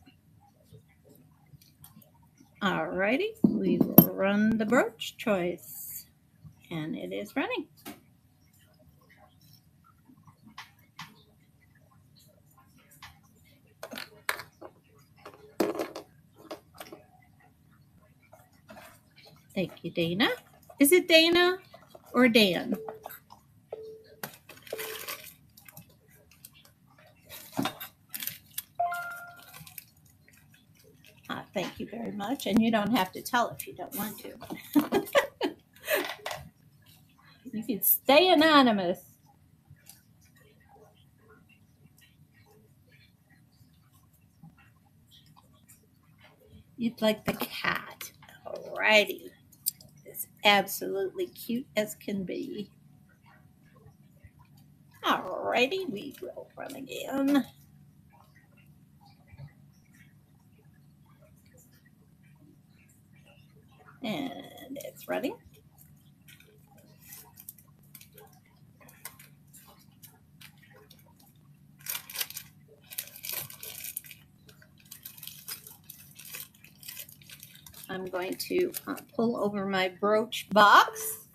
Alrighty, we will run the brooch choice, and it is running. Thank you, Dana. Is it Dana or Dan? Thank you very much. And you don't have to tell if you don't want to. You can stay anonymous. You'd like the cat. Alrighty. It's absolutely cute as can be. Alrighty, we will run again. And it's running. I'm going to pull over my brooch box.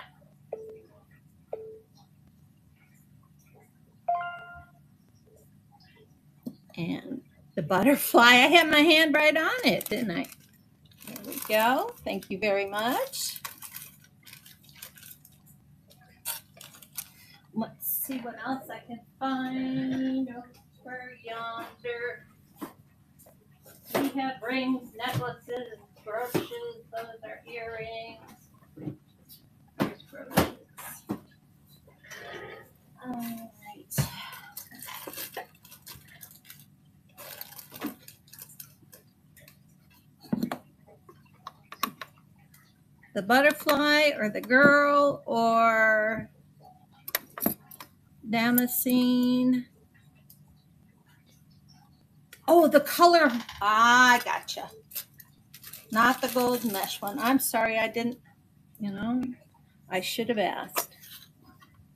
And the butterfly, I had my hand right on it, didn't I? There we go. Thank you very much. Let's see what else I can find over yonder. We have rings, necklaces, brooches. Those are earrings. There's brooches. All right. the butterfly or the girl or Damascene. Oh, the color. I gotcha. Not the gold mesh one. I'm sorry, I didn't, I should have asked.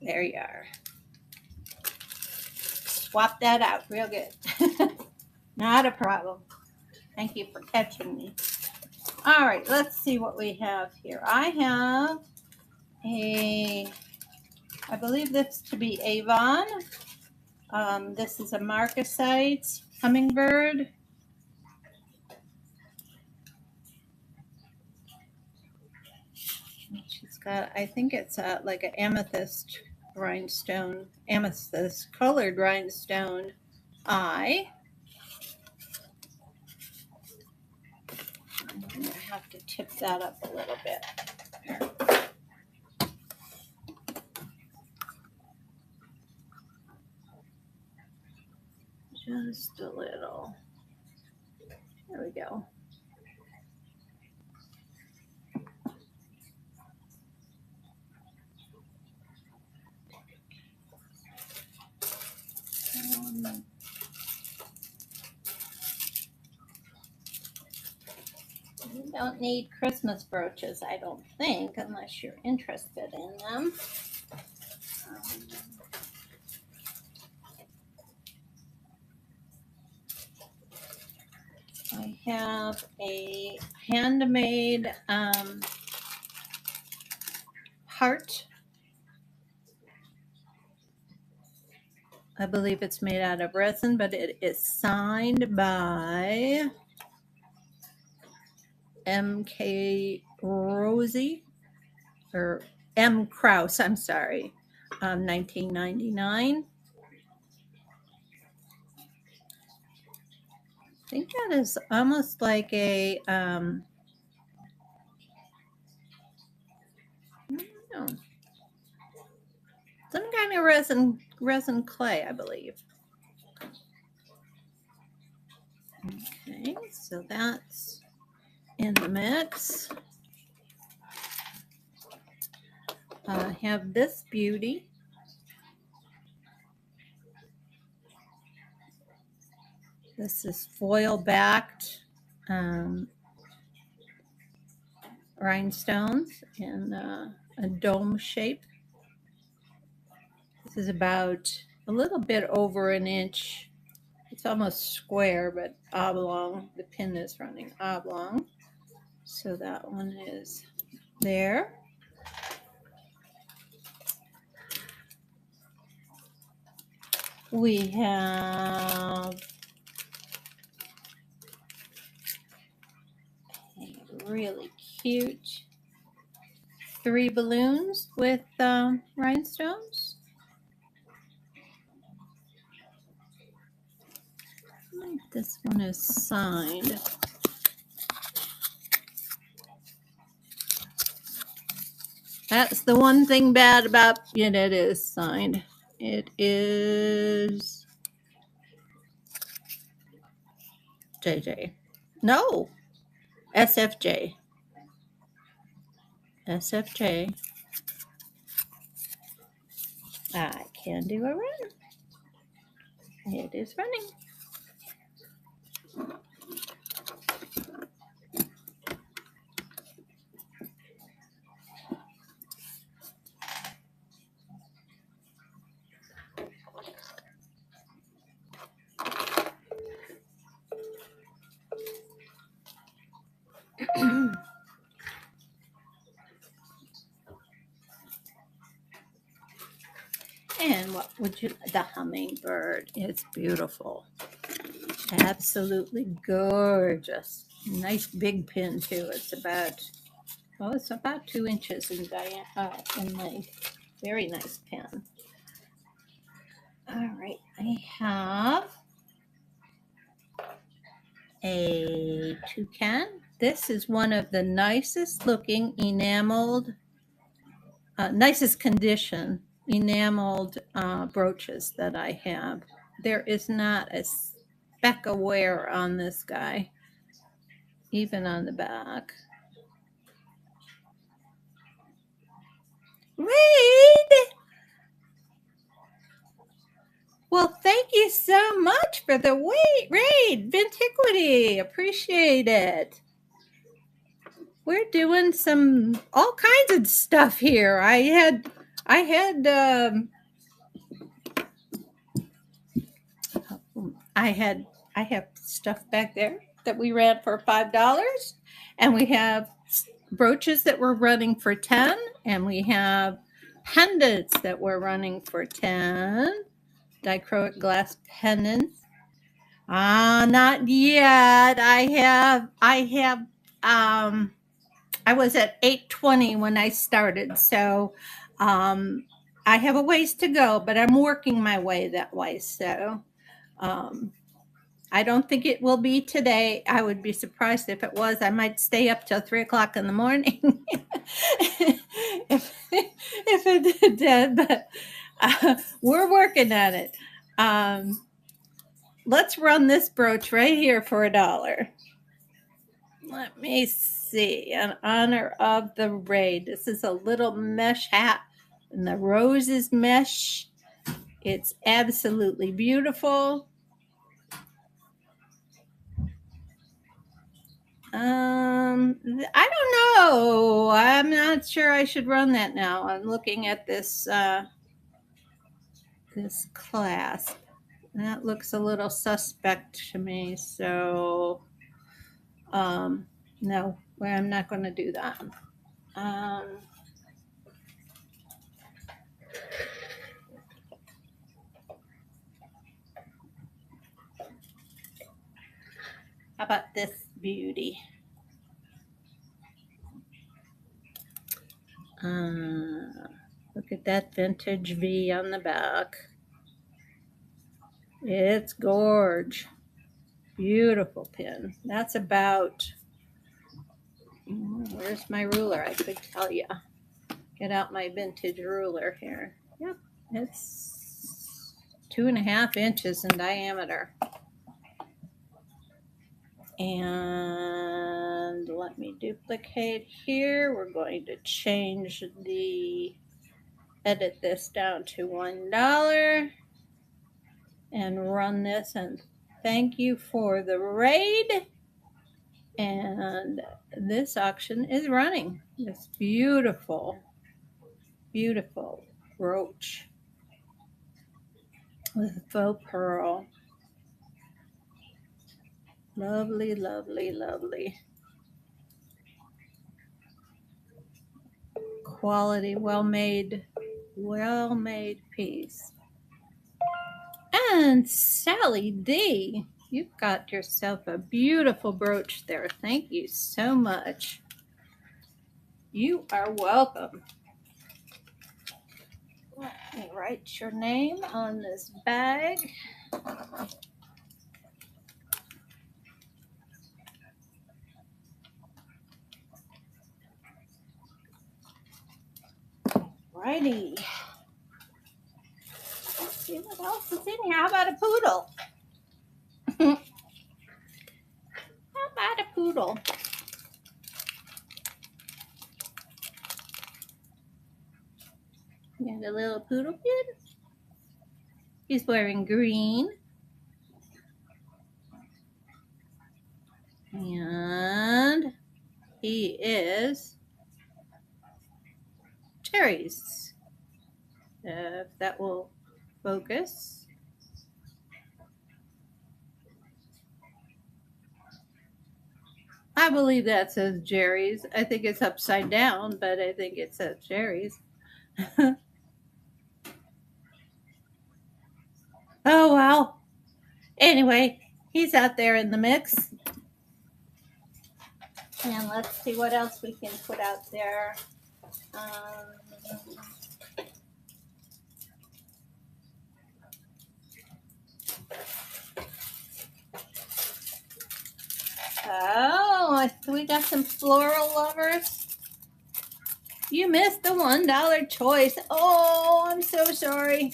There you are. Swap that out real good. Not a problem. Thank you for catching me. All right, let's see what we have here. I have I believe this to be Avon. This is a Marcasite hummingbird. She's got, I think it's like an amethyst rhinestone, amethyst colored rhinestone eye. I'm going to have to tip that up a little bit. Just a little. There we go. You don't need Christmas brooches, I don't think, unless you're interested in them. I have a handmade heart. I believe it's made out of resin, but it is signed by M.K. Rosie, or M. Krause, I'm sorry, 1999. I think that is almost like a, I don't know, some kind of resin clay, I believe. Okay, so that's in the mix. I have this beauty. This is foil backed rhinestones in a dome shape. This is about a little bit over an inch. It's almost square, but oblong. The pin is running oblong. So that one is there. We have a really cute 3 balloons with rhinestones. This one is signed. That's the one thing bad about it. It is signed. It is JJ. No, SFJ. SFJ. I can do a run. It is running. And what would you, the hummingbird, it's beautiful. Absolutely gorgeous. Nice big pin too. It's about, well, it's about 2 inches in diameter, in length. Very nice pin. All right, I have a toucan. This is one of the nicest looking enameled, nicest condition enameled brooches that I have. There is not a speck of wear on this guy, even on the back. Raid! Well, thank you so much for the raid, Vintiquity. Appreciate it. We're doing some all kinds of stuff here. I have stuff back there that we ran for $5, and we have brooches that we're running for 10, and we have pendants that we're running for 10. Dichroic glass pendants. Not yet. I was at 820 when I started, so I have a ways to go, but I'm working my way that way. So um, I don't think it will be today. I would be surprised if it was. I might stay up till 3 o'clock in the morning if it did, but we're working on it. Let's run this brooch right here for $1. Let me see. In honor of the raid, this is a little mesh hat, and the rose is mesh. It's absolutely beautiful. I don't know. I'm not sure I should run that now. I'm looking at this this clasp. That looks a little suspect to me. So, no, I'm not going to do that. How about this beauty? Look at that vintage V on the back. It's gorge. Beautiful pin. That's about, where's my ruler? I could tell you. Get out my vintage ruler here. Yep, it's 2.5 inches in diameter. And let me duplicate here. We're going to edit this down to $1 and run this, and thank you for the raid. And this auction is running. This beautiful, beautiful brooch with faux pearl. Lovely, lovely, lovely. Quality, well-made piece. And Sally D, you've got yourself a beautiful brooch there. Thank you so much. You are welcome. Let me write your name on this bag. Righty. Let's see what else is in here. How about a poodle? How about a poodle? You got a little poodle kid. He's wearing green. And he is cherries. If that will focus. I believe that says Jerry's. I think it's upside down, but I think it says Jerry's. Oh, well. Anyway, he's out there in the mix. And let's see what else we can put out there. Oh, we got some floral lovers. You missed the $1 choice. Oh, I'm so sorry.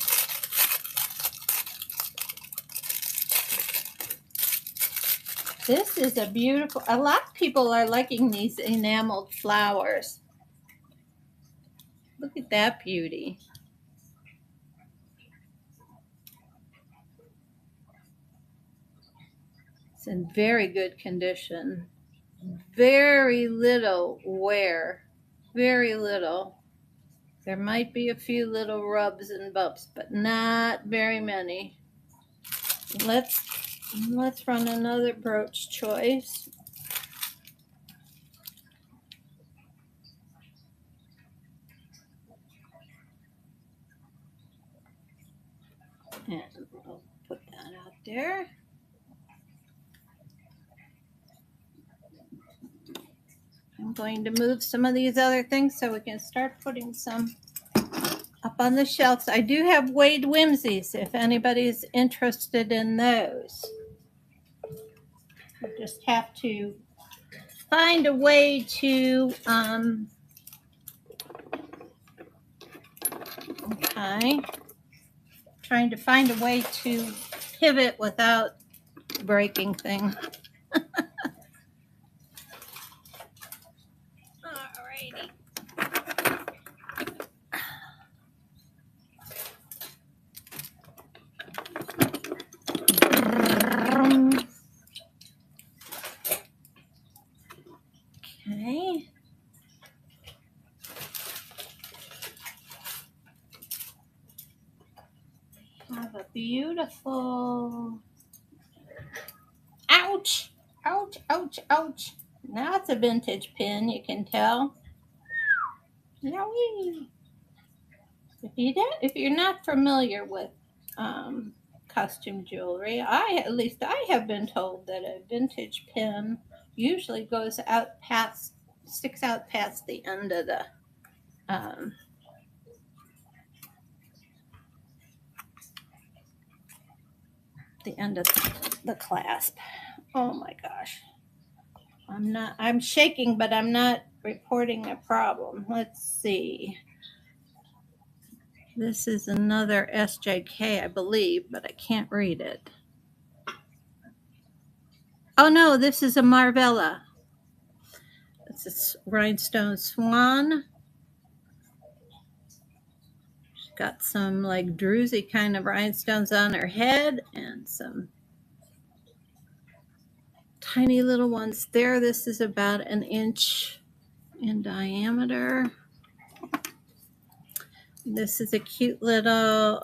This is a beautiful, a lot of people are liking these enameled flowers. Look at that beauty. It's in very good condition. Very little wear. Very little. There might be a few little rubs and bumps, but not very many. Let's run another brooch choice. And we'll put that out there. I'm going to move some of these other things so we can start putting some up on the shelves. I do have Wade Whimsies if anybody's interested in those. We just have to find a way to trying to find a way to pivot without breaking things. Alrighty. Okay. Have a beautiful. Ouch! Ouch! Ouch! Ouch! Now it's a vintage pin. You can tell. Yowie. If you're not familiar with costume jewelry, at least I have been told that a vintage pin usually sticks out past the end of the clasp. Oh my gosh. I'm shaking, but I'm not reporting a problem. Let's see. This is another SJK, I believe, but I can't read it. Oh no, this is a Marvella. It's a rhinestone swan. She's got some like druzy kind of rhinestones on her head and some tiny little ones there. This is about 1 inch in diameter. This is a cute little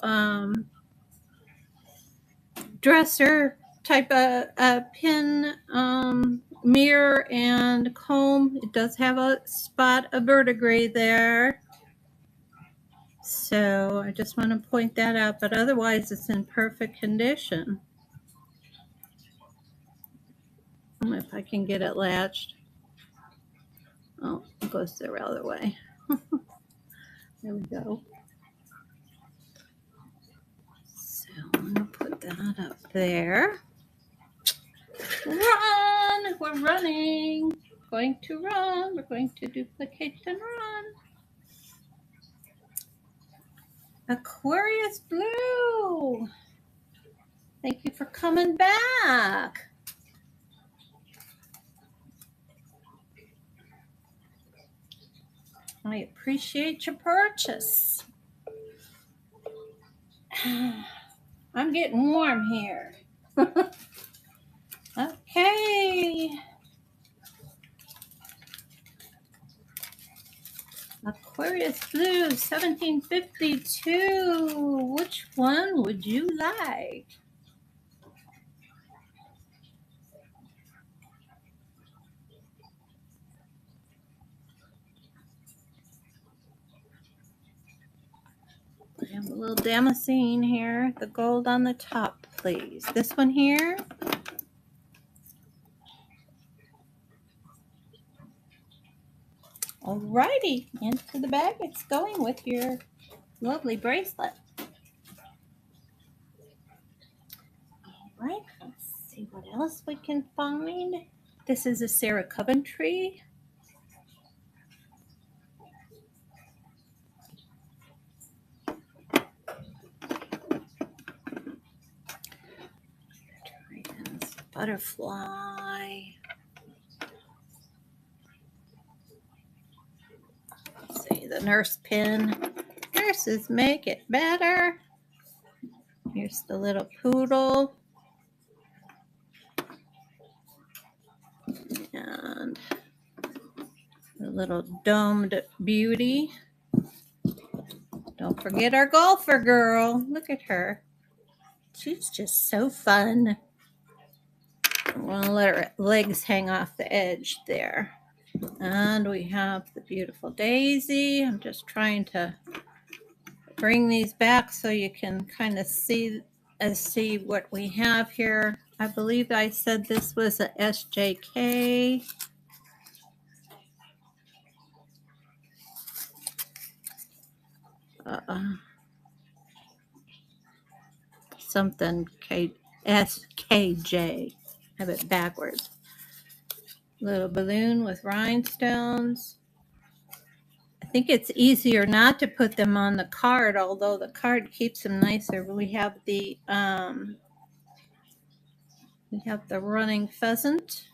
dresser type of pin, mirror and comb. It does have a spot of verdigris there. So I just want to point that out, but otherwise it's in perfect condition. If I can get it latched. Oh, it goes the other way. There we go. So I'm going to put that up there. Run! We're running. Going to run. We're going to duplicate and run. Aquarius Blue. Thank you for coming back. I appreciate your purchase. I'm getting warm here. Okay. Aquarius Blue 1752. Which one would you like? I have a little damascene here. The gold on the top, please. This one here. Alrighty, into the bag it's going with your lovely bracelet. Alright, let's see what else we can find. This is a Sarah Coventry. Butterfly. Let's see, me the nurse pin. Nurses make it better. Here's the little poodle. And the little domed beauty. Don't forget our golfer girl. Look at her. She's just so fun. I want to let her legs hang off the edge there. And we have the beautiful Daisy. I'm just trying to bring these back so you can kind of see what we have here. I believe I said this was a SJK. Something SKJ. Have it backwards. Little balloon with rhinestones. I think it's easier not to put them on the card, although the card keeps them nicer. We have the running pheasant.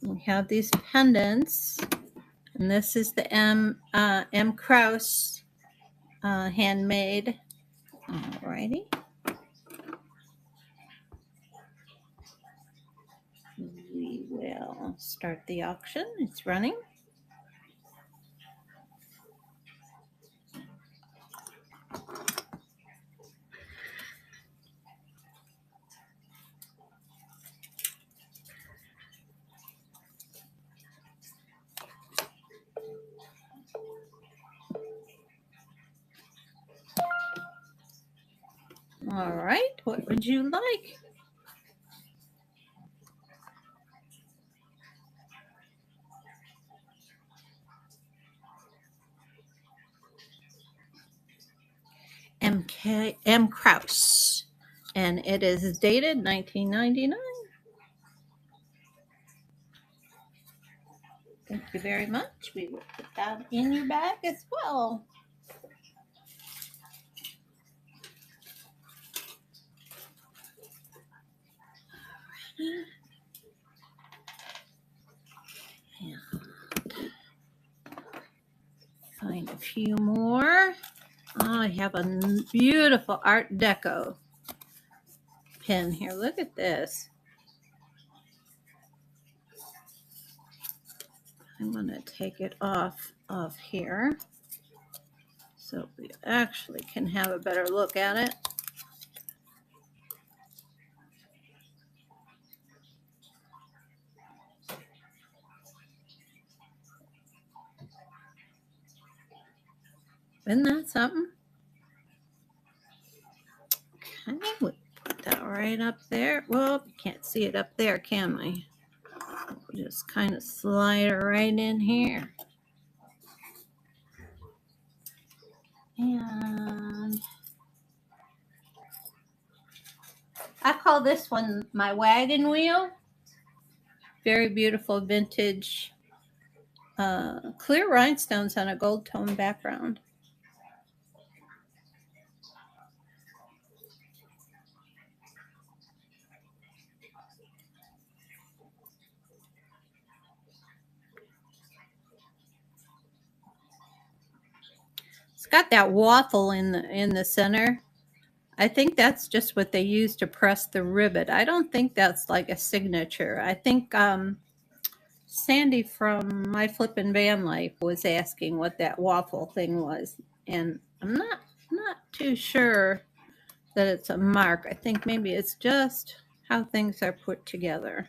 We have these pendants, and this is the M. Krause handmade. Alrighty. We will start the auction. It's running. All right, what would you like? M. Krause, and it is dated 1999. Thank you very much. We will put that in your bag as well. And find a few more. Oh, I have a beautiful Art Deco pin here. Look at this. I'm going to take it off of here so we actually can have a better look at it. Isn't that something? Okay, we'll put that right up there. Well, you can't see it up there, can we? We'll just kind of slide it right in here. And I call this one my wagon wheel. Very beautiful vintage clear rhinestones on a gold tone background. It's got that waffle in the center. I think that's just what they use to press the rivet. I don't think that's like a signature. I think Sandy from My Flippin' Van Life was asking what that waffle thing was, and I'm not too sure that it's a mark. I think maybe it's just how things are put together.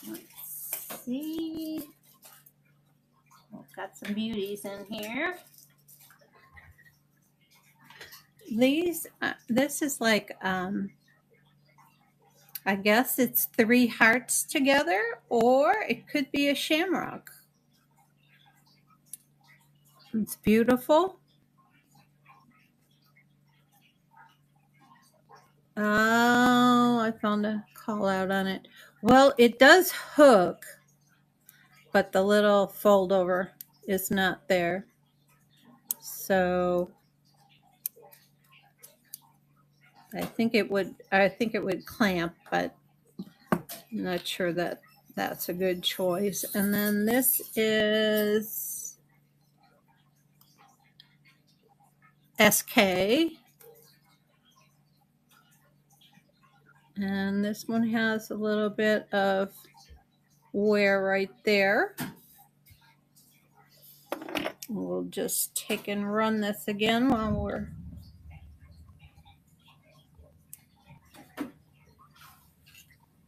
Let's see. We've got some beauties in here. These, this is like, I guess it's 3 hearts together, or it could be a shamrock. It's beautiful. Oh, I found a call out on it. Well, it does hook, but the little fold over is not there. So I think it would clamp, but I'm not sure that that's a good choice. And then this is SK. And this one has a little bit of wear right there. We'll just take and run this again while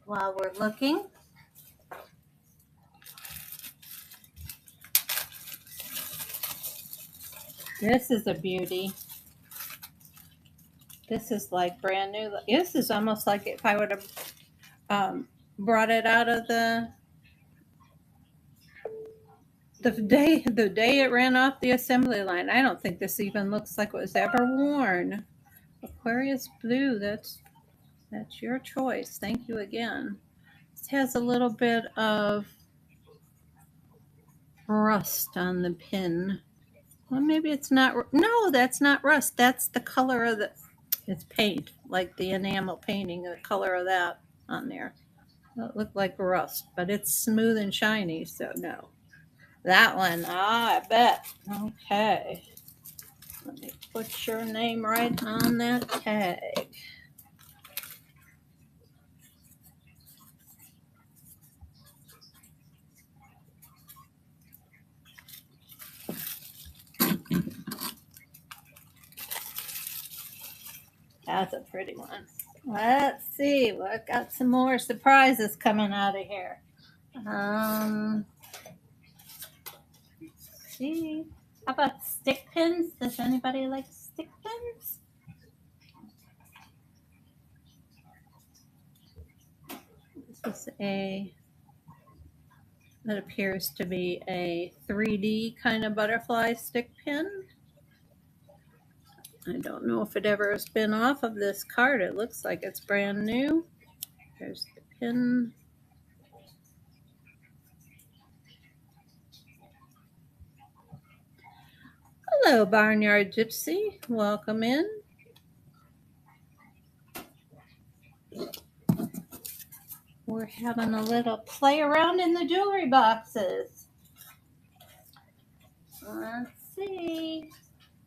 we're looking. This is a beauty. This is like brand new. This is almost like if I would have brought it out of the day it ran off the assembly line. I don't think this even looks like it was ever worn. Aquarius blue, that's your choice. Thank you again. This has a little bit of rust on the pin. Well, maybe it's not. No, that's not rust. That's the color of it's paint, like the enamel painting, the color of that on there. It looked like rust, but it's smooth and shiny, so no. That one, I bet. Okay. Let me put your name right on that tag. That's a pretty one. Let's see. We've got some more surprises coming out of here. Let's see. How about stick pins? Does anybody like stick pins? This is that appears to be a 3D kind of butterfly stick pin. I don't know if it ever has been off of this card. It looks like it's brand new. There's the pin. Hello, Barnyard Gypsy. Welcome in. We're having a little play around in the jewelry boxes. Let's see.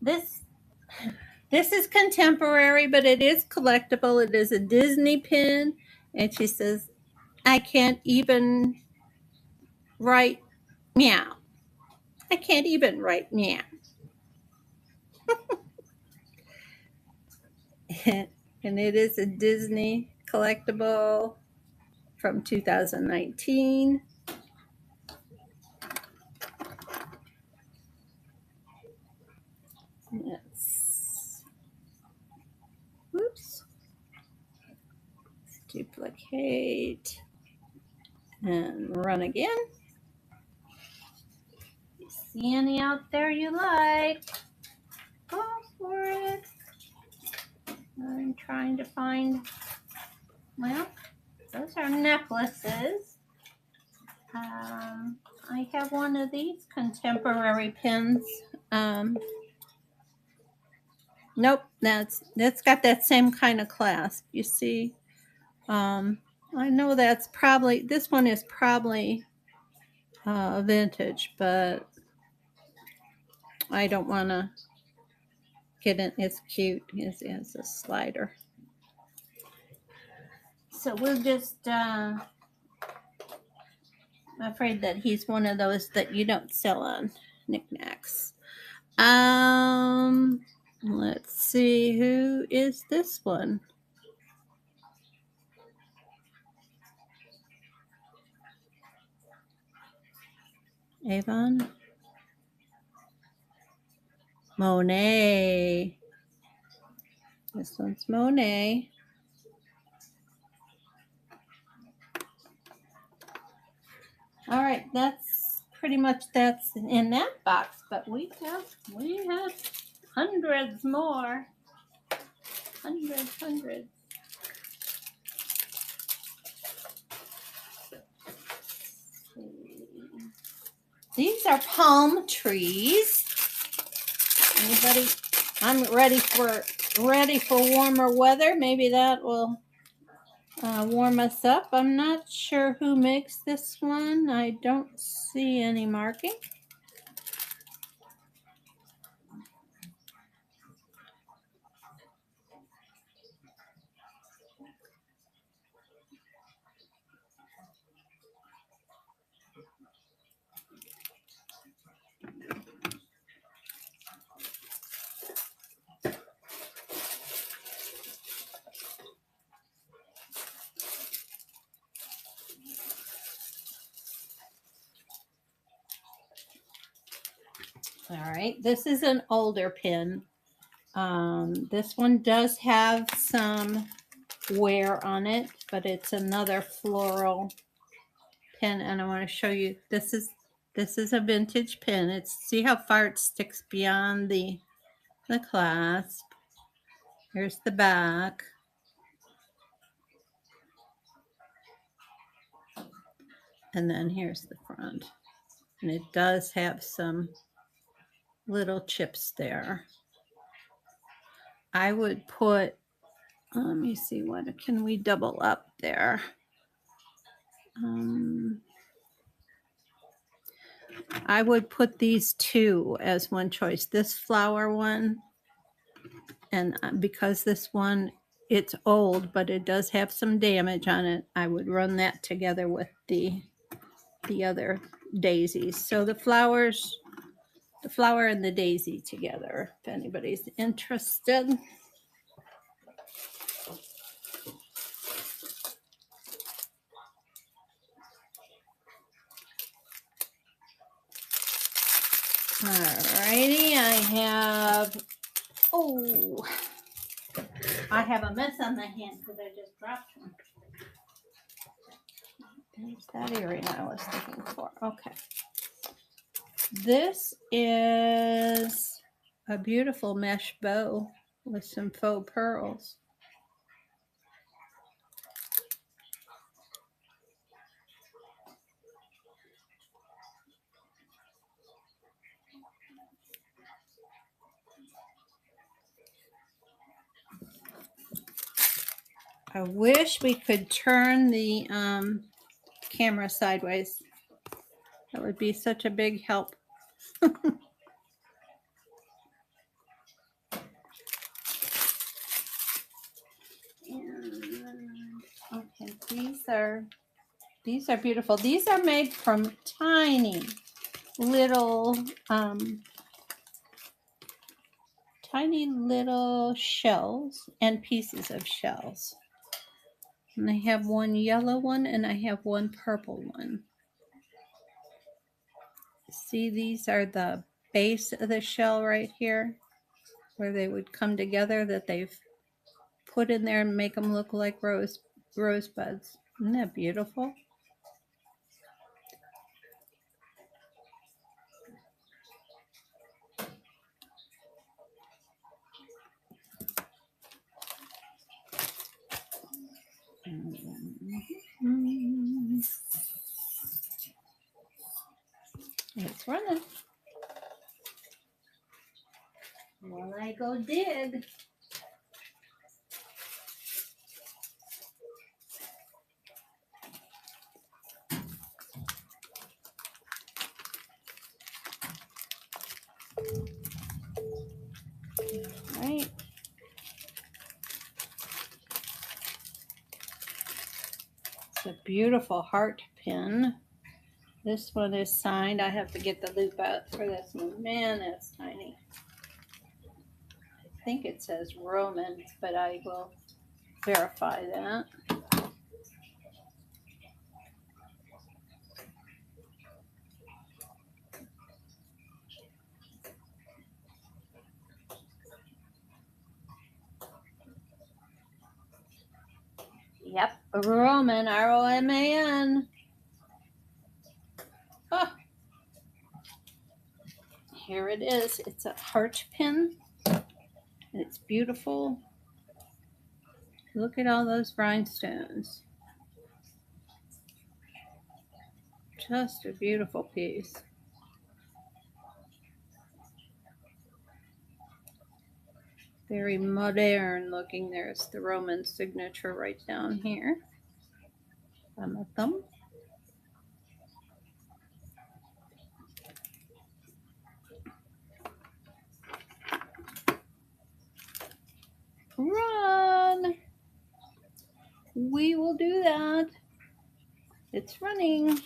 This is contemporary, but it is collectible. It is a Disney pin. And she says, I can't even write meow. I can't even write meow. And it is a Disney collectible from 2019. Oops. Let's duplicate and run again. You see any out there you like? Go for it. I'm trying to find, well, those are necklaces. I have one of these contemporary pins. Nope, that's got that same kind of clasp. You see, I know that's probably, this one is probably vintage, but I don't want to get it. It's cute. It's a slider. So we'll just, I'm afraid that he's one of those that you don't sell on knickknacks. Let's see, who is this one? Avon? Monet. This one's Monet. All right, that's pretty much that's in that box, but we have hundreds more. Hundreds. These are palm trees. Anybody? I'm ready for ready for warmer weather. Maybe that will warm us up. I'm not sure who makes this one. I don't see any marking. All right, this is an older pin. This one does have some wear on it, but it's another floral pin, and I want to show you. This is a vintage pin. It's see how far it sticks beyond the clasp. Here's the back. And then here's the front. And it does have some little chips there. I would put, let me see, what can we double up there? I would put these two as one choice. This flower one, and because this one, it's old, but it does have some damage on it, I would run that together with the other daisies. So the flower and the daisy together, if anybody's interested. Alrighty, I have a mess on my hand because I just dropped one. There's that earring I was looking for. Okay. This is a beautiful mesh bow with some faux pearls. I wish we could turn the camera sideways. That would be such a big help. Okay, these are beautiful. These are made from tiny little shells and pieces of shells. And I have one yellow one and I have one purple one. See, these are the base of the shell right here, where they would come together, that they've put in there and make them look like rosebuds. Isn't that beautiful? It's running. While I go dig. All right. It's a beautiful heart pin. This one is signed. I have to get the loop out for this one. Man, that's tiny. I think it says Roman, but I will verify that. Yep, Roman, R-O-M-A-N. Oh. Here it is. It's a heart pin. And it's beautiful. Look at all those rhinestones. Just a beautiful piece. Very modern looking. There's the Roman signature right down here. On the thumb. Run! We will do that. It's running.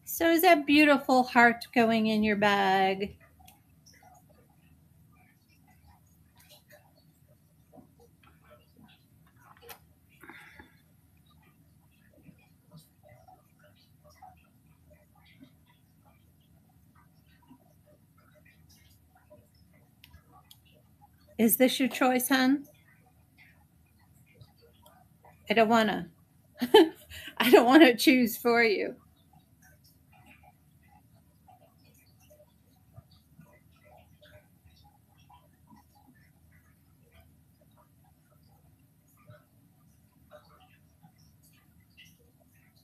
So is that beautiful heart going in your bag? Is this your choice, hon? I don't want to. I don't want to choose for you.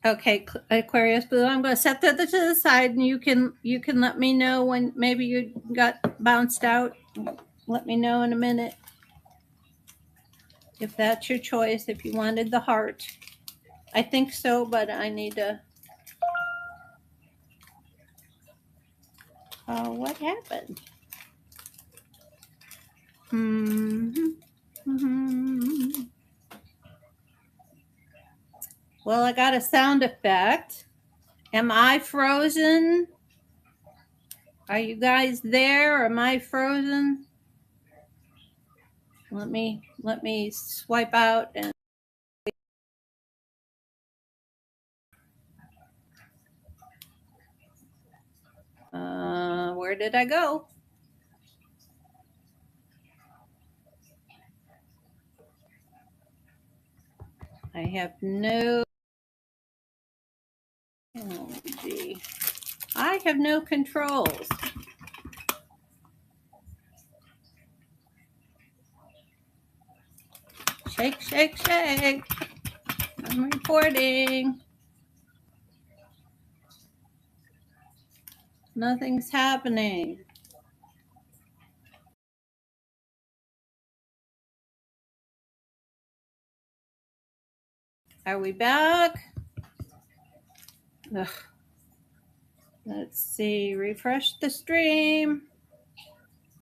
Okay, Aquarius Blue, I'm going to set that to the side, and you can let me know when maybe you got bounced out. Let me know in a minute if that's your choice, if you wanted the heart. I think so, but I need to. What happened? Well, I got a sound effect. Am I frozen? Are you guys there? Am I frozen? Let me swipe out and where did I go? I have no. Oh, gee. I have no controls. Shake, shake, shake. I'm reporting. Nothing's happening. Are we back? Ugh. Let's see. Refresh the stream.